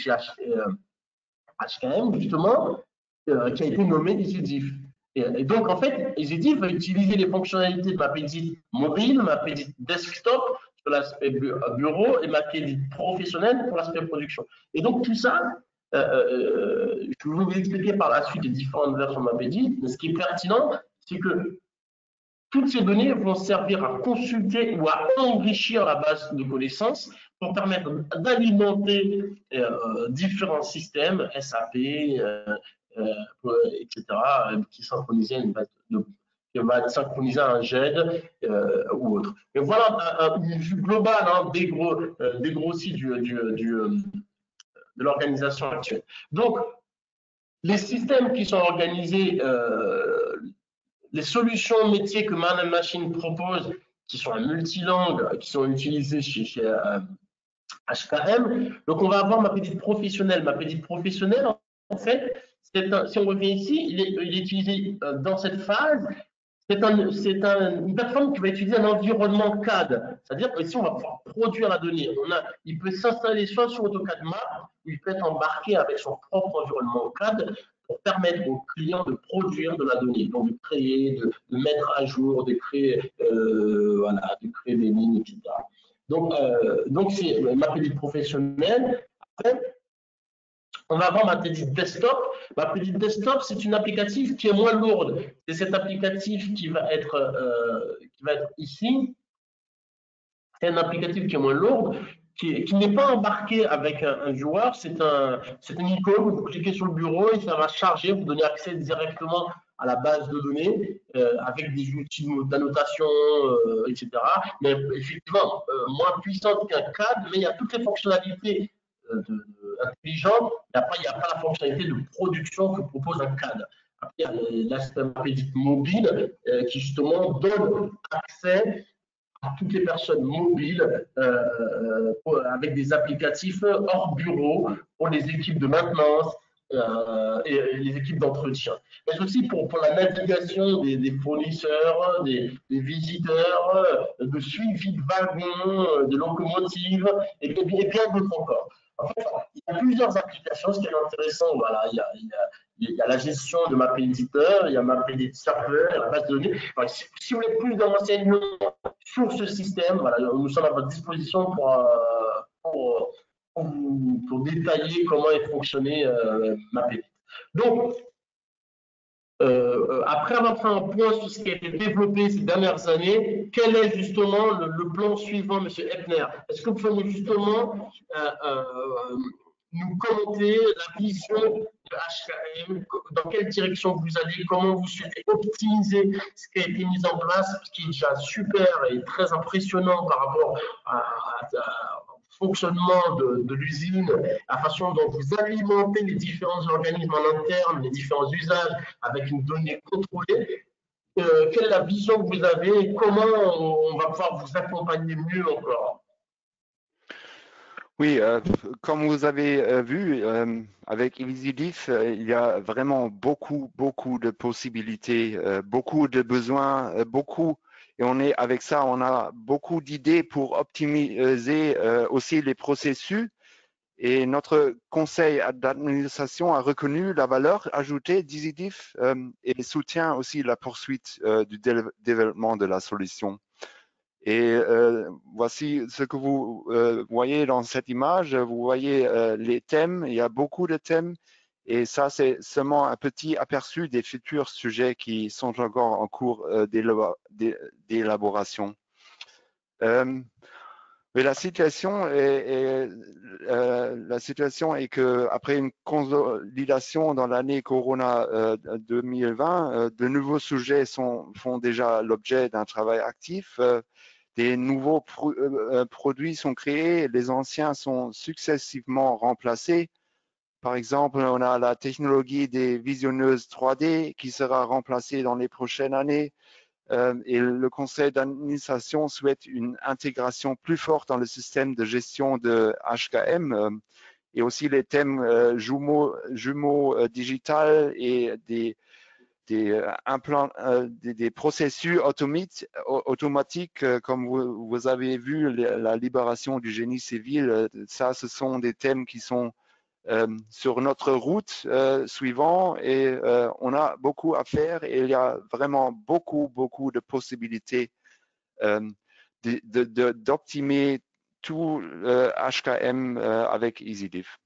HKM, justement, qui a été nommé EasyDiff. Et donc, en fait, EasyDiff va utiliser les fonctionnalités de MapEdit mobile, MapEdit desktop sur l'aspect bureau et MapEdit professionnel pour l'aspect production. Et donc, tout ça, je vais vous expliquer par la suite les différentes versions de MapEdit, mais ce qui est pertinent, c'est que toutes ces données vont servir à consulter ou à enrichir la base de connaissances pour permettre d'alimenter différents systèmes, SAP, etc., qui synchronisent une base qui va être synchronisé à un GED ou autre. Et voilà une vue globale des grossis de l'organisation actuelle. Donc, les systèmes qui sont organisés, les solutions métiers que Man Machine propose, qui sont multilangues, qui sont utilisées chez HKM. Donc, on va avoir MapEdit professionnel. MapEdit professionnel, en fait, si on revient ici, il est utilisé dans cette phase. C'est une plateforme qui va utiliser un environnement CAD. C'est-à-dire que ici, on va pouvoir produire la donnée. Il peut s'installer soit sur AutoCAD Map, ou il peut être embarqué avec son propre environnement CAD pour permettre aux clients de produire de la donnée, donc de créer, de mettre à jour, de créer, voilà, de créer des lignes, etc. Donc c'est MapEdit professionnel. Après, on va avoir MapEdit desktop. MapEdit desktop, c'est une applicative qui est moins lourde. C'est cet applicatif qui va être ici. C'est un applicatif qui est moins lourde, qui n'est pas embarqué avec un joueur. C'est une icône, vous cliquez sur le bureau et ça va charger, vous donner accès directement à la base de données avec des outils d'annotation, etc. Mais effectivement, moins puissante qu'un CAD, mais il y a toutes les fonctionnalités intelligentes. Il n'y a pas la fonctionnalité de production que propose un CAD. Après, il y a l'aspect mobile qui justement donne accès à toutes les personnes mobiles avec des applicatifs hors bureau pour les équipes de maintenance et les équipes d'entretien. Mais aussi pour la navigation des fournisseurs, des visiteurs, de suivi de wagons, de locomotives et bien d'autres encore. En fait, il y a plusieurs applications. Ce qui est intéressant, voilà, il y a la gestion de MapEdit, il y a MapEdit Server, la base de données. Enfin, si vous voulez plus de renseignements sur ce système, voilà, nous sommes à votre disposition pour détailler comment est fonctionné MapEdit. Donc, après avoir fait un point sur ce qui a été développé ces dernières années, quel est justement le plan suivant, M. Eppner? Est-ce que vous pouvez justement nous commenter la vision de HKM, dans quelle direction vous allez, comment vous souhaitez optimiser ce qui a été mis en place, ce qui est déjà super et très impressionnant par rapport au fonctionnement de l'usine, la façon dont vous alimentez les différents organismes en interne, les différents usages avec une donnée contrôlée. Quelle est la vision que vous avez et comment on va pouvoir vous accompagner mieux encore? Oui, comme vous avez vu, avec EasyDiff, il y a vraiment beaucoup de possibilités, beaucoup de besoins, et avec ça, on a beaucoup d'idées pour optimiser aussi les processus. Et notre conseil d'administration a reconnu la valeur ajoutée d'EasyDiff et soutient aussi la poursuite du développement de la solution. Et voici ce que vous voyez dans cette image. Vous voyez les thèmes, il y a beaucoup de thèmes. Et ça, c'est seulement un petit aperçu des futurs sujets qui sont encore en cours d'élaboration. Mais la situation est que après une consolidation dans l'année Corona 2020, de nouveaux sujets font déjà l'objet d'un travail actif. Des nouveaux produits sont créés, les anciens sont successivement remplacés. Par exemple, on a la technologie des visionneuses 3D qui sera remplacée dans les prochaines années. Et le conseil d'administration souhaite une intégration plus forte dans le système de gestion de HKM et aussi les thèmes jumeaux digital et des processus automatiques, comme vous avez vu, la libération du génie civil. Ça, ce sont des thèmes qui sont sur notre route suivant et on a beaucoup à faire et il y a vraiment beaucoup de possibilités d'optimiser tout HKM avec EasyDiff.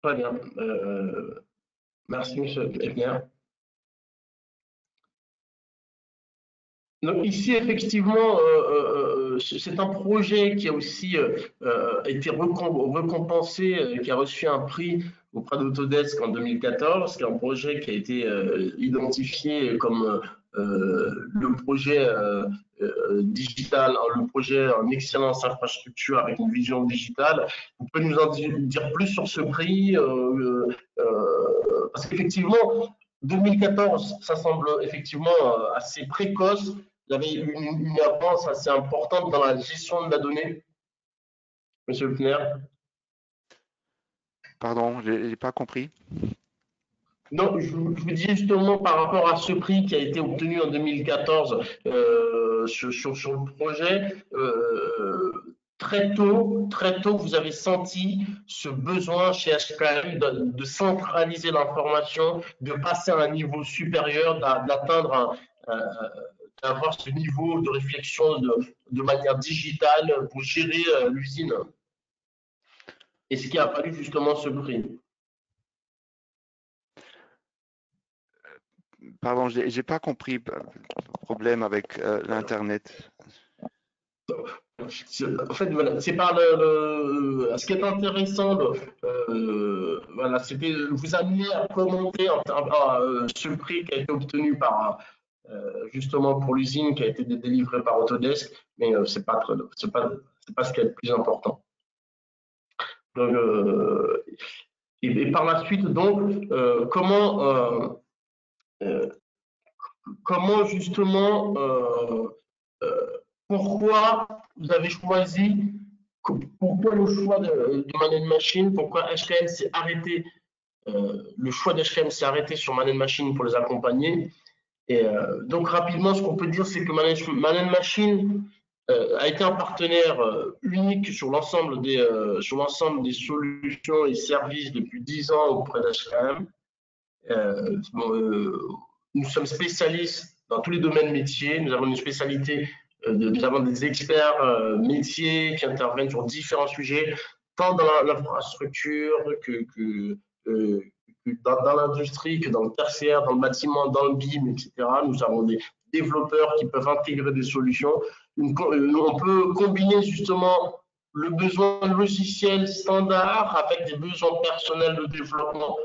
Très bien. Merci, M. Ebner. Donc ici, effectivement, c'est un projet qui a aussi été récompensé, qui a reçu un prix auprès d'Autodesk en 2014. C'est un projet qui a été identifié comme le projet digital, le projet en excellence infrastructure avec une vision digitale. Vous pouvez nous en dire plus sur ce prix parce qu'effectivement, 2014, ça semble effectivement assez précoce. Vous avez une avance assez importante dans la gestion de la donnée, Monsieur Lefner. Pardon, je n'ai pas compris. Non, je vous disais justement par rapport à ce prix qui a été obtenu en 2014 sur le projet, très tôt, vous avez senti ce besoin chez HKM de centraliser l'information, de passer à un niveau supérieur, d'atteindre d'avoir ce niveau de réflexion de manière digitale pour gérer l'usine. Et ce qui a fallu justement ce prix. Pardon, j'ai pas compris le problème avec l'Internet. En fait, voilà, c'est par ce qui est intéressant, voilà, c'était vous amener à commenter ce prix qui a été obtenu par justement pour l'usine qui a été délivrée par Autodesk, mais c'est pas ce qui est le plus important. Donc, et par la suite, donc, comment justement, pourquoi vous avez choisi, pourquoi le choix de Man Machine, pourquoi HKM s'est arrêté, le choix d'HKM s'est arrêté sur Man Machine pour les accompagner. Et donc rapidement, ce qu'on peut dire, c'est que Man Machine a été un partenaire unique sur l'ensemble des solutions et services depuis 10 ans auprès d'HKM. Nous sommes spécialistes dans tous les domaines métiers. Nous avons une spécialité, nous avons des experts métiers qui interviennent sur différents sujets, tant dans l'infrastructure que dans l'industrie, que dans le tertiaire, dans le bâtiment, dans le BIM, etc. Nous avons des développeurs qui peuvent intégrer des solutions. On peut combiner justement le besoin logiciel standard avec des besoins personnels de développement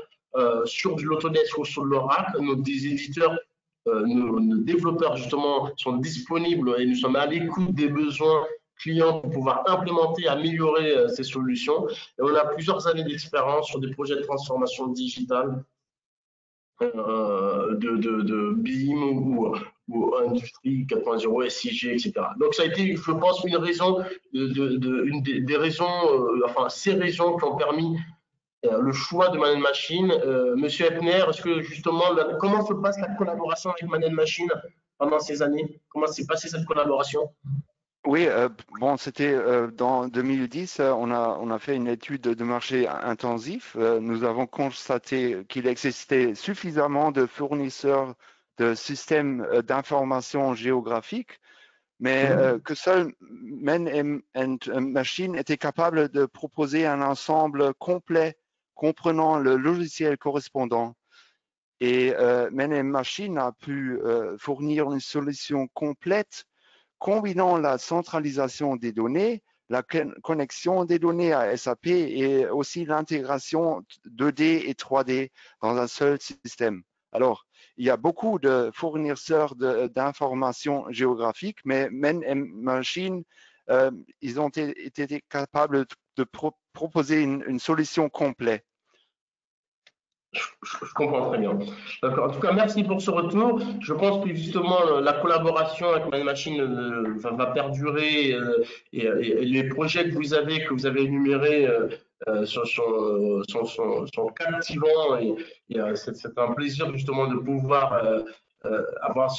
sur de l'Autodesk ou sur de l'Oracle. Des éditeurs, nos développeurs justement sont disponibles et nous sommes à l'écoute des besoins clients pour pouvoir implémenter, améliorer ces solutions. Et on a plusieurs années d'expérience sur des projets de transformation digitale de BIM ou Industrie 4.0, SIG, etc. Donc ça a été, je pense, une raison, une des raisons, enfin ces raisons qui ont permis le choix de Man Machine. Monsieur Epner, est-ce que justement, comment se passe la collaboration avec Man Machine pendant ces années? Comment s'est passée cette collaboration? Oui, bon, c'était dans 2010, on a fait une étude de marché intensif. Nous avons constaté qu'il existait suffisamment de fournisseurs de systèmes d'information géographique, mais que seul Man Machine était capable de proposer un ensemble complet comprenant le logiciel correspondant. Et Man Machine a pu fournir une solution complète combinant la centralisation des données, la connexion des données à SAP et aussi l'intégration 2D et 3D dans un seul système. Alors, il y a beaucoup de fournisseurs d'informations géographiques, mais Man Machine ils ont été capables de proposer une solution complète. Je comprends très bien. D'accord. En tout cas, merci pour ce retour. Je pense que justement, la collaboration avec Man Machine va perdurer et les projets que vous avez énumérés sont captivants et c'est un plaisir justement de pouvoir avoir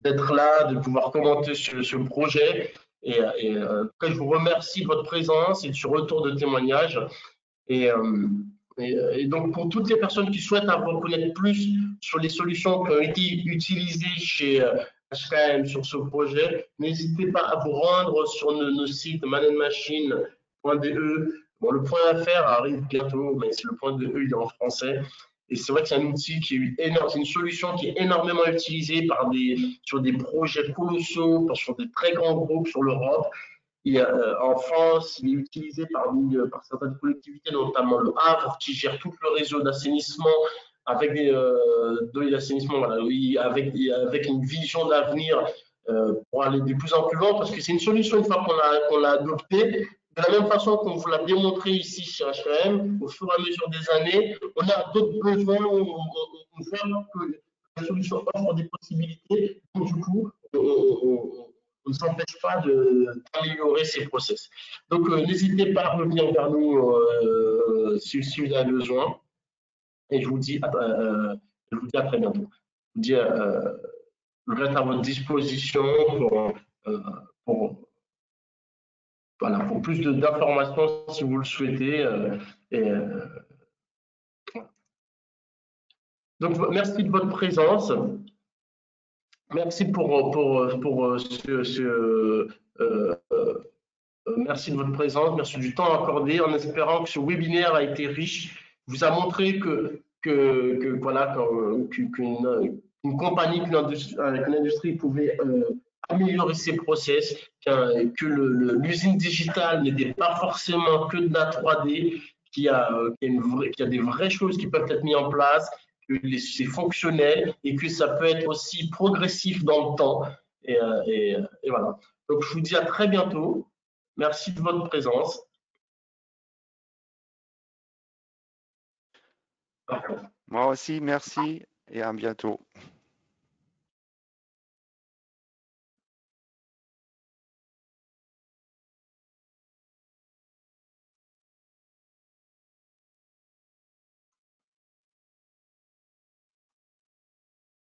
d'être là, de pouvoir commenter ce projet. En tout cas, je vous remercie de votre présence et de ce retour de témoignage. Et, euh, et donc, pour toutes les personnes qui souhaitent en connaître plus sur les solutions qui ont été utilisées chez HKM sur ce projet, n'hésitez pas à vous rendre sur nos sites manandmachine.de. Bon, le .fr arrive bientôt, mais c'est le .de, il est en français. Et c'est vrai que c'est un outil qui est énorme, c'est une solution qui est énormément utilisée sur des projets colossaux, sur des très grands groupes sur l'Europe. Et en France, il est utilisé par certaines collectivités, notamment le Havre, qui gère tout le réseau d'assainissement avec d'eau et d'assainissement, voilà, oui, avec une vision d'avenir pour aller de plus en plus loin, parce que c'est une solution une fois qu'on l'a adoptée. De la même façon qu'on vous l'a démontré ici chez HM, au fur et à mesure des années, on a d'autres besoins, on voit que la solution offre des possibilités, donc du coup, on ne s'empêche pas d'améliorer ces process. Donc, n'hésitez pas à revenir vers nous si vous avez besoin. Et je vous dis à très bientôt. Je vous dis, je reste à votre disposition euh, pour, voilà, pour plus d'informations si vous le souhaitez. Donc, merci de votre présence. Merci merci de votre présence, merci du temps accordé, en espérant que ce webinaire a été riche, vous a montré voilà, qu'une compagnie, qu'une industrie pouvait améliorer ses process, que l'usine digitale n'était pas forcément que de la 3D, qu'il y a des vraies choses qui peuvent être mises en place, que c'est fonctionnel et que ça peut être aussi progressif dans le temps. Et voilà. Donc, je vous dis à très bientôt. Merci de votre présence. Moi aussi, merci et à bientôt.